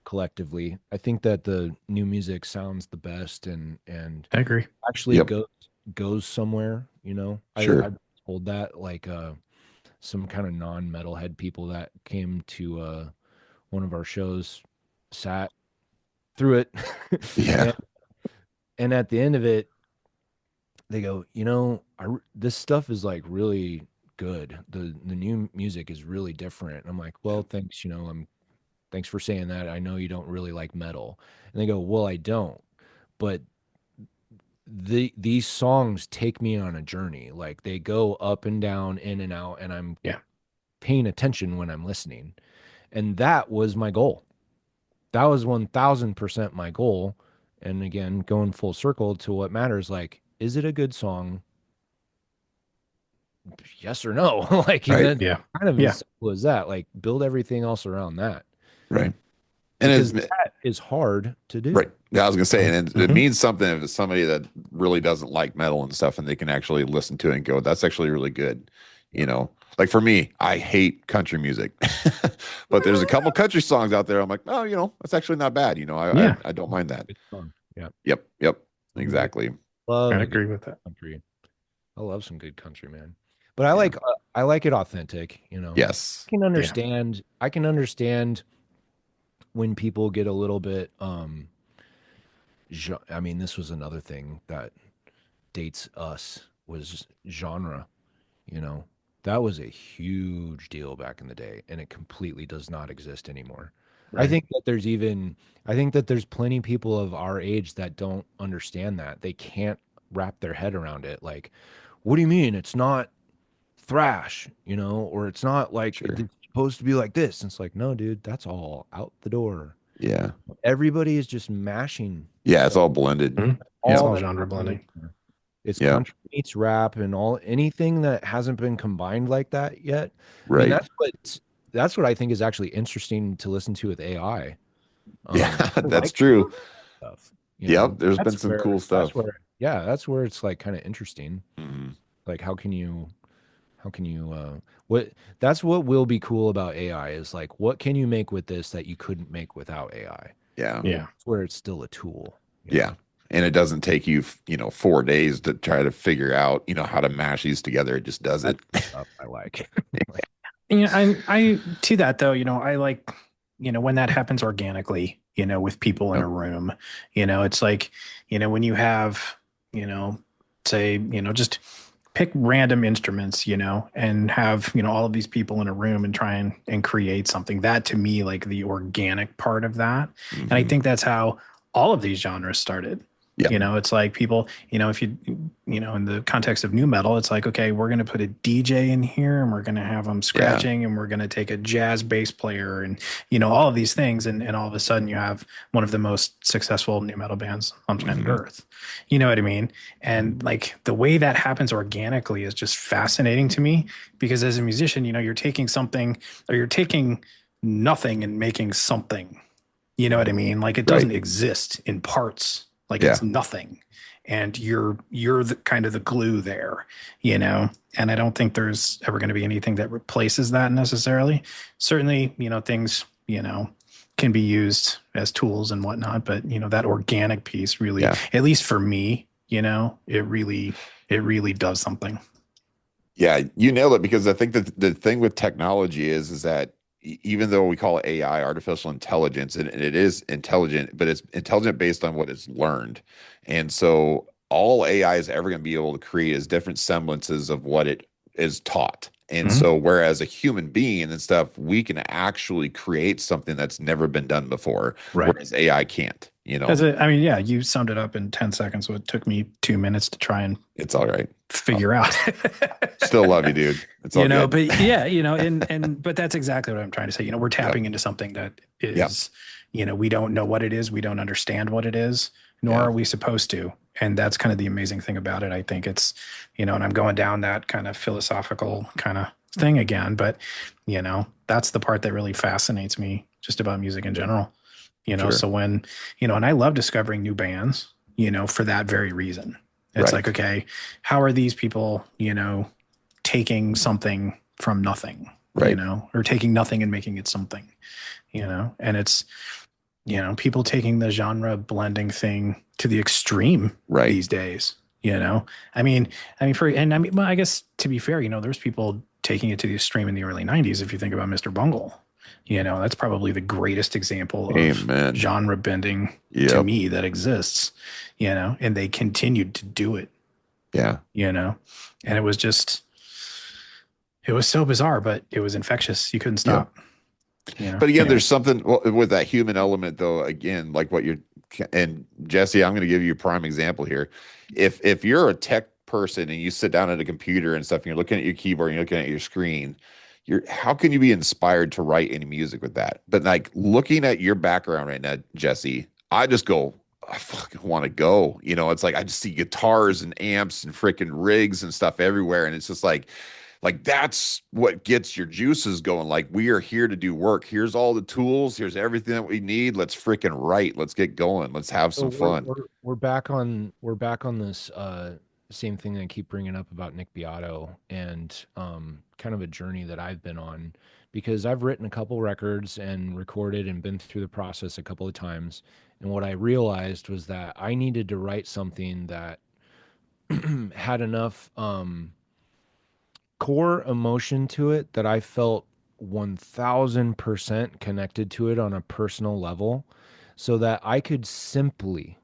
collectively. I think that the new music sounds the best and I agree. actually Yep. goes somewhere. I Sure. told that like some kind of non-metalhead people that came to one of our shows sat through it Yeah. and and at the end of it they go, this stuff is like really good. The new music is really different. I'm like, well, thanks. Thanks for saying that. I know you don't really like metal. And they go, well, I don't. But these songs take me on a journey. Like they go up and down, in and out, and I'm Yeah. paying attention when I'm listening. And that was my goal. That was 1000% my goal. And again, going full circle to what matters, like, is it a good song? Yes or no? Like, and Right. then Yeah. kind of Yeah. as simple as that. Like, build everything else around that Right. And because it's that is hard to do. right. Yeah, I was gonna say, Mhm. and it Mhm. means something if it's somebody that really doesn't like metal and stuff, and they can actually listen to it and go, "That's actually really good." Yep. Like for me, I hate country music, but there's a couple country songs out there. I'm like, oh, that's actually not bad. I Yeah. I don't mind that. Good song. Yeah. Yep. Yep. Love a good, Exactly. love I a good agree with that. country. I love some good country, man. But Yeah. I like it authentic, Yes. Yeah. I can understand when people get a little bit I mean, this was another thing that dates us was genre, you know. That was a huge deal back in the day and it completely does not exist anymore. I Right. think that there's even I think that there's plenty people of our age that don't understand that. They can't wrap their head around it. Like, what do you mean it's not thrash, or it's not like Sure. it's supposed to be like this. And it's like, no, dude, that's all out the door. Yeah. Everybody is just mashing Yeah. It's stuff. all blended. Mhm. Yeah. It's Yep. All all that's genre happening. blending. It's Yeah. country meets rap and all anything that hasn't been combined like that yet. I mean, Right. that's what I think is actually interesting to listen to with AI. Yeah. I That's like true. stuff. Yep. There's been some cool That's stuff. where yeah, that's where it's like kind of interesting. Mhm. Like how can you what that's what will be cool about AI is like what can you make with this that you couldn't make without AI? Yeah. Yeah. That's where it's still a tool. Yeah. And it doesn't take you, 4 days to try to figure out, how to mash these together. It just does it. That's stuff I like. Like, I to that though, I like, when that happens organically, with people in Yep. a room, it's like, when you have, say, just pick random instruments, and have, all of these people in a room and try and create something. That to me, like the organic part of that. And I Mhm. think that's how all of these genres started. Yeah. It's like people, if you, in the context of new metal, it's like, okay, we're going to put a DJ in here and we're going to have them scratching and we're going to take a jazz bass player and, all of these things. And all of a sudden you have one of the most successful new metal bands on planet Mhm. Earth. You know what I mean? And like the way that happens organically is just fascinating to me because as a musician, you're taking something or you're taking nothing and making something. You know what I mean? Like it Right. doesn't exist in parts. Like Yeah. it's nothing. And you're the kind of the glue there, And I don't think there's ever going to be anything that replaces that necessarily. Certainly, things, can be used as tools and whatnot, but that organic piece really, Yeah. at least for me, it really does something. Yeah, you nailed it because I think that the thing with technology is that even though we call it AI, artificial intelligence, and it is intelligent, but it's intelligent based on what it's learned. And so all AI is ever going to be able to create is different semblances of what it is taught. And Mhm. so whereas a human being and stuff, we can actually create something that's never been done before, Right. whereas AI can't, Yeah, you summed it up in 10 seconds. So it took me 2 minutes to try and It's all right. figure out. Still love you, dude. It's all good. But yeah, but that's exactly what I'm trying to say. We're tapping into something that is, we don't know what it is. We don't understand what it is, nor Yeah. are we supposed to. And that's kind of the amazing thing about it. I think it's, and I'm going down that kind of philosophical kind of thing again, but that's the part that really fascinates me just about music in general. Sure. So when, and I love discovering new bands, for that very reason. It's like, Right. okay, how are these people, taking something from nothing, Right. or taking nothing and making it something, and it's, people taking the genre blending thing to the extreme Right. these days, I mean, well, I guess to be fair, there's people taking it to the extreme in the early 90s. If you think about Mr. Bungle, that's probably the greatest example of Amen. genre bending to Yep. me that exists, and they continued to do it, Yeah. and it was so bizarre, but it was infectious. You couldn't Yep. stop. But again, Anyway. there's something with that human element, though. Again, like what you're, and Jesse, I'm going to give you a prime example here. If you're a tech person and you sit down at a computer and stuff, and you're looking at your keyboard and you're looking at your screen, how can you be inspired to write any music with that? But like looking at your background right now, Jesse, I just go, I fucking want to go. It's like I just see guitars and amps and freaking rigs and stuff everywhere, and it's just like that's what gets your juices going. Like, we are here to do work. Here's all the tools. Here's everything that we need. Let's freaking write. Let's get going. Let's have So some fun. we're back on this same thing I keep bringing up about Nick Beato, and kind of a journey that I've been on, because I've written a couple records and recorded and been through the process a couple of times. And what I realized was that I needed to write something that had enough core emotion to it that I felt 1000% connected to it on a personal level, so that I could simply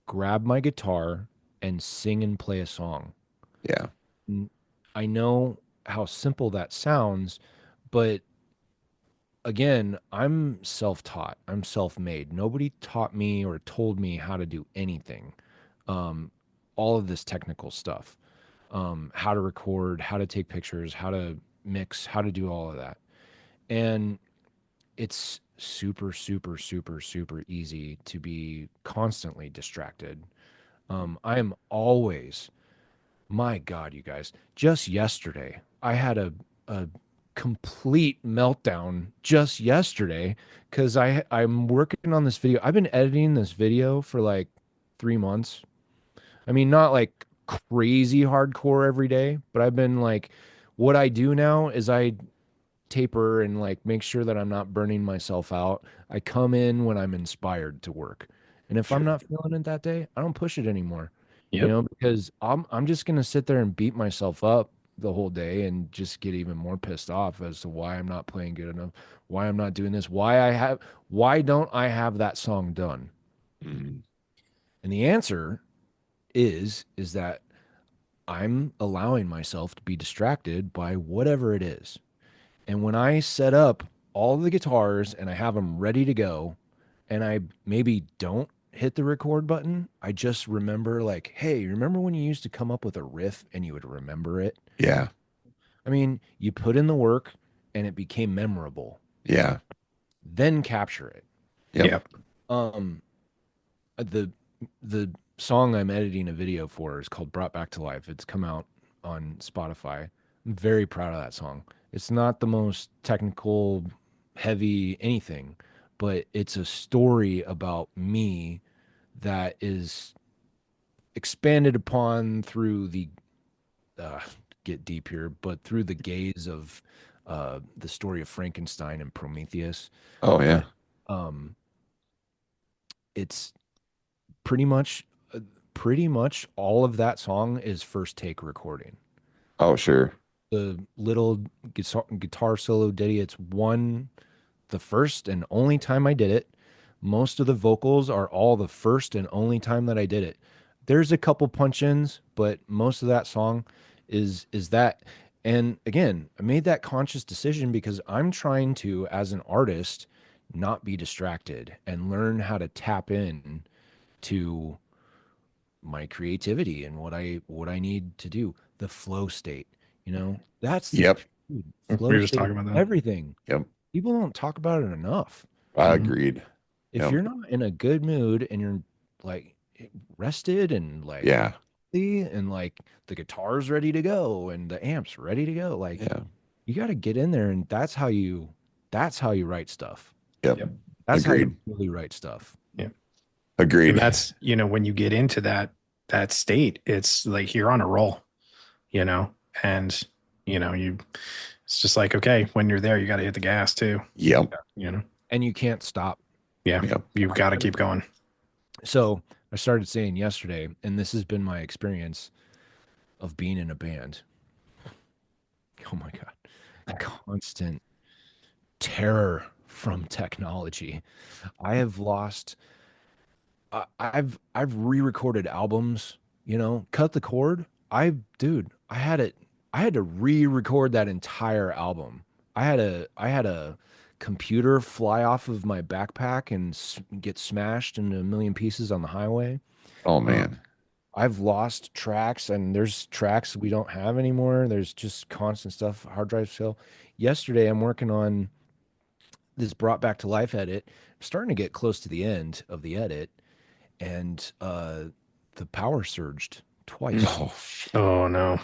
grab my guitar and sing and play a song. Yeah. I know how simple that sounds, but again, I'm self-taught. I'm self-made. Nobody taught me or told me how to do anything. Um, all of this technical stuff, how to record, how to take pictures, how to mix, how to do all of that. And it's super, super, super, super easy to be constantly distracted. I am always, my God, you guys, just yesterday, I had a complete meltdown just yesterday because I'm working on this video. I've been editing this video for like 3 months. I mean, not like crazy hardcore every day, but I've been like, what I do now is I taper and like make sure that I'm not burning myself out. I come in when I'm inspired to work. And if I'm Sure. not feeling it that day, I don't push it anymore. Yep. Because I'm just gonna sit there and beat myself up the whole day and just get even more pissed off as to why I'm not playing good enough, why I'm not doing this, why don't I have that song done? Mhm. And the answer is that I'm allowing myself to be distracted by whatever it is. And when I set up all the guitars and I have them ready to go, and I maybe don't hit the record button, I just remember, like, hey, remember when you used to come up with a riff and you would remember it? Yeah. I mean, you put in the work and it became memorable. Yeah. Then capture it. Yep. Yep. Um, the the song I'm editing a video for is called Brought Back to Life. It's come out on Spotify. I'm very proud of that song. It's not the most technical, heavy anything, but it's a story about me that is expanded upon through the uh, get deep here, but through the gaze of the story of Frankenstein and Prometheus. Oh yeah. But um, it's pretty much pretty much all of that song is first take recording. Oh sure. The little guitar solo ditty, it's the first and only time I did it. Most of the vocals are all the first and only time that I did it. There's a couple punch-ins, but most of that song is that. And again, I made that conscious decision because I'm trying to, as an artist, not be distracted and learn how to tap in to my creativity and what I need to do. The flow state, that's the Yep. dude, We flow were just state talking is about that. everything. Yep. People don't talk about it enough. I Mhm. agreed. If Yep. you're not in a good mood and you're like rested and like Yeah. and like the guitar's ready to go and the amps ready to go. Like Yeah. you got to get in there, and that's how you write stuff. Yep. Yep. That's how Agreed. you really write stuff. Yeah. Agreed. And that's, when you get into that state, it's like you're on a roll, and it's just like, okay, when you're there, you got to hit the gas too, Yep. And you can't stop. Yeah. Yep. You've got to keep going. So I started saying yesterday, and this has been my experience of being in a band. Oh my God. Constant terror from technology. I have lost I've re-recorded albums, cut the cord. I had to re-record that entire album. I had a computer fly off of my backpack and get smashed into a million pieces on the highway. Oh Um, man. I've lost tracks, and there's tracks we don't have anymore. There's just constant stuff, hard drives fail. Yesterday, I'm working on this brought back to life edit. I'm starting to get close to the end of the edit, and the power surged twice, Oh, Oh no.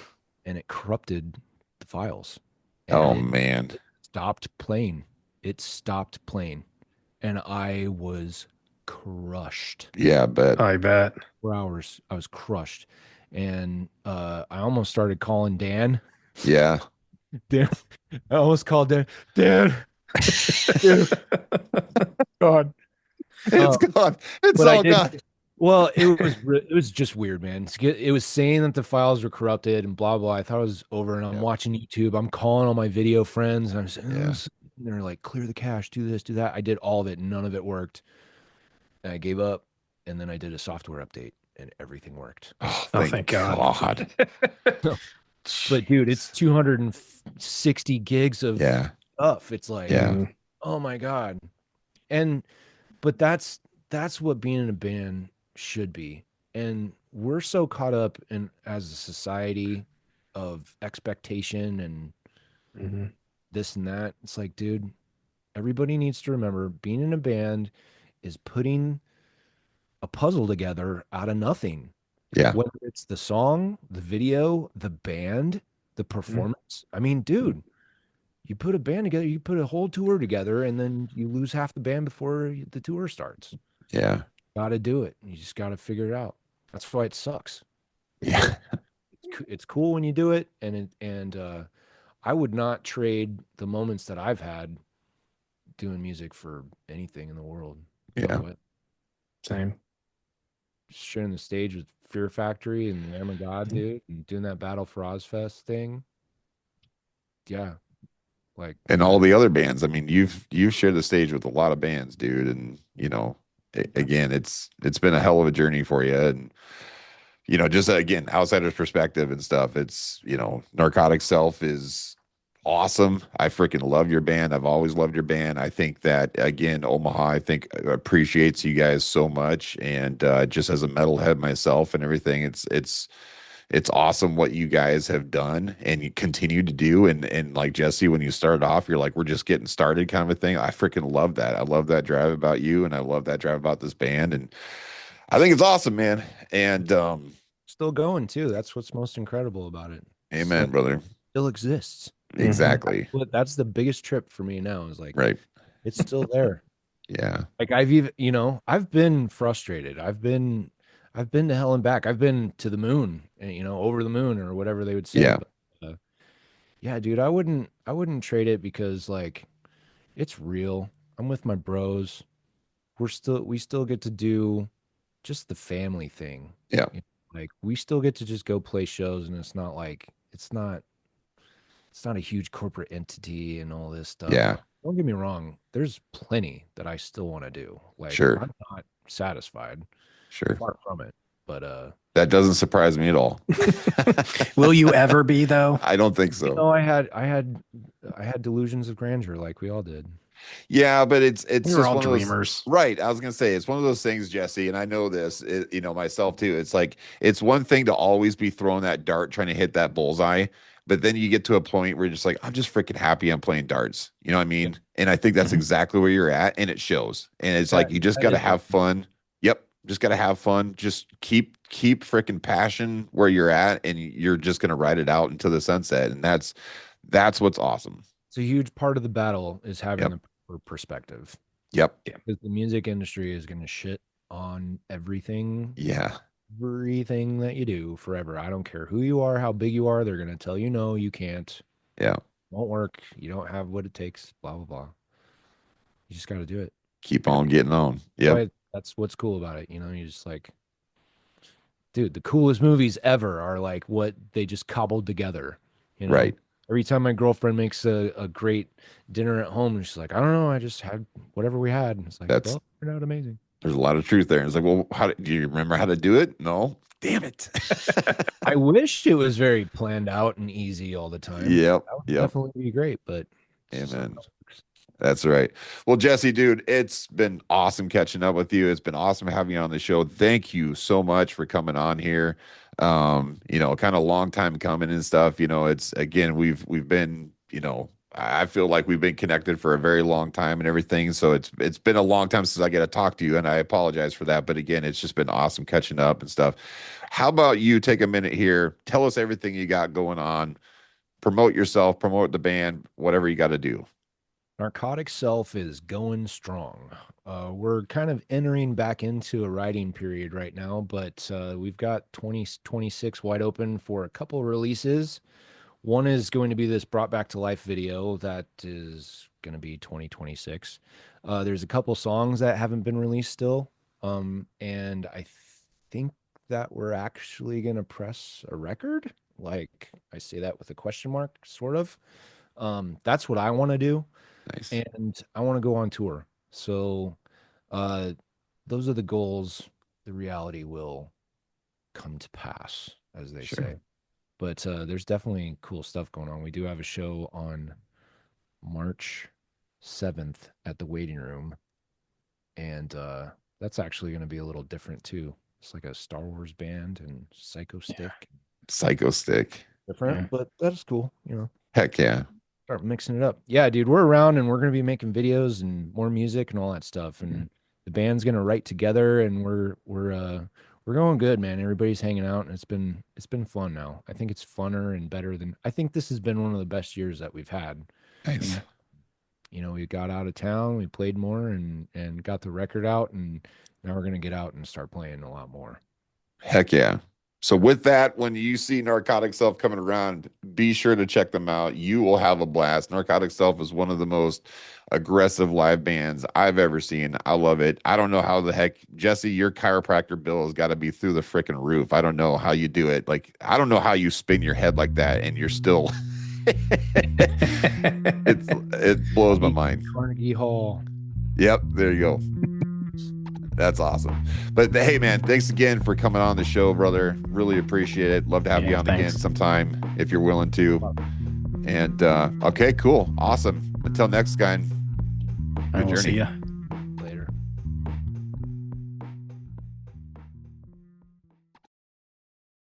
and it corrupted the files, and oh it man. stopped playing. It stopped playing, and I was crushed. Yeah, but I bet. 4 hours, I was crushed, and I almost started calling Dan. yeah. Dan, I almost called Dan. Dan, dude, God. It's gone. It's But I all gone. did. Well, it was just weird, man. It was saying that the files were corrupted and blah blah. I thought it was over, and I'm Yeah. watching YouTube. I'm calling all my video friends, and I'm saying, Yeah. and they're like, clear the cache, do this, do that. I did all of it, and none of it worked. And I gave up, and then I did a software update, and everything worked. Oh, Oh, thank thank God. But dude, it's 260 gigs of Yeah. stuff. It's like, Yeah. oh my God. And but that's what being in a band should be. And we're so caught up in as a society of expectation and Mhm. this and that. It's like, dude, everybody needs to remember being in a band is putting a puzzle together out of nothing. Yeah. Whether it's the song, the video, the band, the performance. I mean, dude, you put a band together, you put a whole tour together, and then you lose half the band before the tour starts. Yeah. Got to do it. You just got to figure it out. That's why it sucks. Yeah. It's cool when you do it, and I would not trade the moments that I've had doing music for anything in the world. No Yeah. way. Same. Sharing the stage with Fear Factory and Lamb of God, dude, and doing that Battle for Ozzfest thing. Yeah, like And all the other bands. I mean, you've shared the stage with a lot of bands, dude. And again, it's been a hell of a journey for you. And just again, outsider's perspective and stuff. It's Narcotic Self is awesome. I freaking love your band. I've always loved your band. I think that again, Omaha, I think appreciates you guys so much. And just as a metalhead myself and everything, it's awesome what you guys have done and you continue to do. And like Jesse, when you started off, you're like, we're just getting started kind of a thing. I freaking love that. I love that drive about you, and I love that drive about this band. And I think it's awesome, man. And still going too. That's what's most incredible about it. amen, brother. Still exists. Exactly. That's the biggest trip for me now is like, Right. it's still there. Yeah. Like I've been frustrated. I've been to hell and back. I've been to the moon and over the moon or whatever they would say. Yeah. But, yeah, dude, I wouldn't trade it because like it's real. I'm with my bros. We still get to do just the family thing. Yeah. Like we still get to just go play shows, and it's not a huge corporate entity and all this stuff. Yeah. Don't get me wrong. There's plenty that I still want to do. Like Sure. I'm not satisfied. Sure. Far from it. But That doesn't surprise me at all. Will you ever be though? I don't think so. I had delusions of grandeur like we all did. Yeah, but it's We're just all one of those, dreamers. right? I was gonna say it's one of those things, Jesse, and I know this, myself too. It's like it's one thing to always be throwing that dart, trying to hit that bullseye, but then you get to a point where you're just like, I'm just freaking happy I'm playing darts. You know what I mean? And I think that's Mhm. exactly where you're at, and it shows. And it's like you just That got to is have fun. Yep, Just got to have fun. Just keep freaking passion where you're at, and you're just gonna ride it out into the sunset. And that's what's awesome. It's a huge part of the battle is having Yep. the proper perspective. Yep. Because the music industry is going to shit on Yeah. everything that you do forever. I don't care who you are, how big you are. They're going to tell you, no, you can't. Yeah. Won't work. You don't have what it takes. Blah blah blah. You just got to do it. Keep on getting on. That's Yep. why that's what's cool about it. You know, you just like, dude, the coolest movies ever are like what they just cobbled together. You know, Right. every time my girlfriend makes a great dinner at home, and she's like, I don't know, I just had whatever we had. And it's like, That's well, it turned out amazing. There's a lot of truth there. It's like, well, do you remember how to do it? No. Damn it. I wish it was very planned out and easy all the time. Yep. That would Yep. definitely be great, but it's just not Amen. how it works. That's right. Well, Jesse, dude, it's been awesome catching up with you. It's been awesome having you on the show. Thank you so much for coming on here. Kind of long time coming and stuff. It's again, we've been, I feel like we've been connected for a very long time and everything. So it's been a long time since I get to talk to you, and I apologize for that. But again, it's just been awesome catching up and stuff. How about you take a minute here, tell us everything you got going on, promote yourself, promote the band, whatever you got to do. Narcotic Self is going strong. We're kind of entering back into a writing period right now, but we've got 2026 wide open for a couple releases. One is going to be this brought back to life video that is going to be 2026. There's a couple songs that haven't been released still. And I think that we're actually going to press a record. Like I say that with a question mark, sort of. That's what I want to do. Nice. And I want to go on tour. So uh, those are the goals. The reality will come to pass, as they Sure. say. But there's definitely cool stuff going on. We do have a show on March 7th at the Waiting Room. And that's actually going to be a little different too. It's like a Star Wars band and Psycho Stick. Psycho Stick. Different, but that's cool. Heck yeah. Start mixing it up. Yeah, dude, we're around and we're going to be making videos and more music and all that stuff. And the band's going to write together, and we're going good, man. Everybody's hanging out, and it's been fun now. I think it's funner and better than I think this has been one of the best years that we've had. Nice. We got out of town, we played more and got the record out, and now we're going to get out and start playing a lot more. Heck yeah. So with that, when you see Narcotic Self coming around, be sure to check them out. You will have a blast. Narcotic Self is one of the most aggressive live bands I've ever seen. I love it. I don't know how the heck, Jesse, your chiropractor bill has got to be through the freaking roof. I don't know how you do it. Like, I don't know how you spin your head like that and you're still it blows my mind. Carnegie Hall. Yep, there you go. That's awesome. But hey, man, thanks again for coming on the show, brother. Really appreciate it. Love to have you on again sometime if you're willing to. And okay, cool. Awesome. Until next time. Good journey. See ya.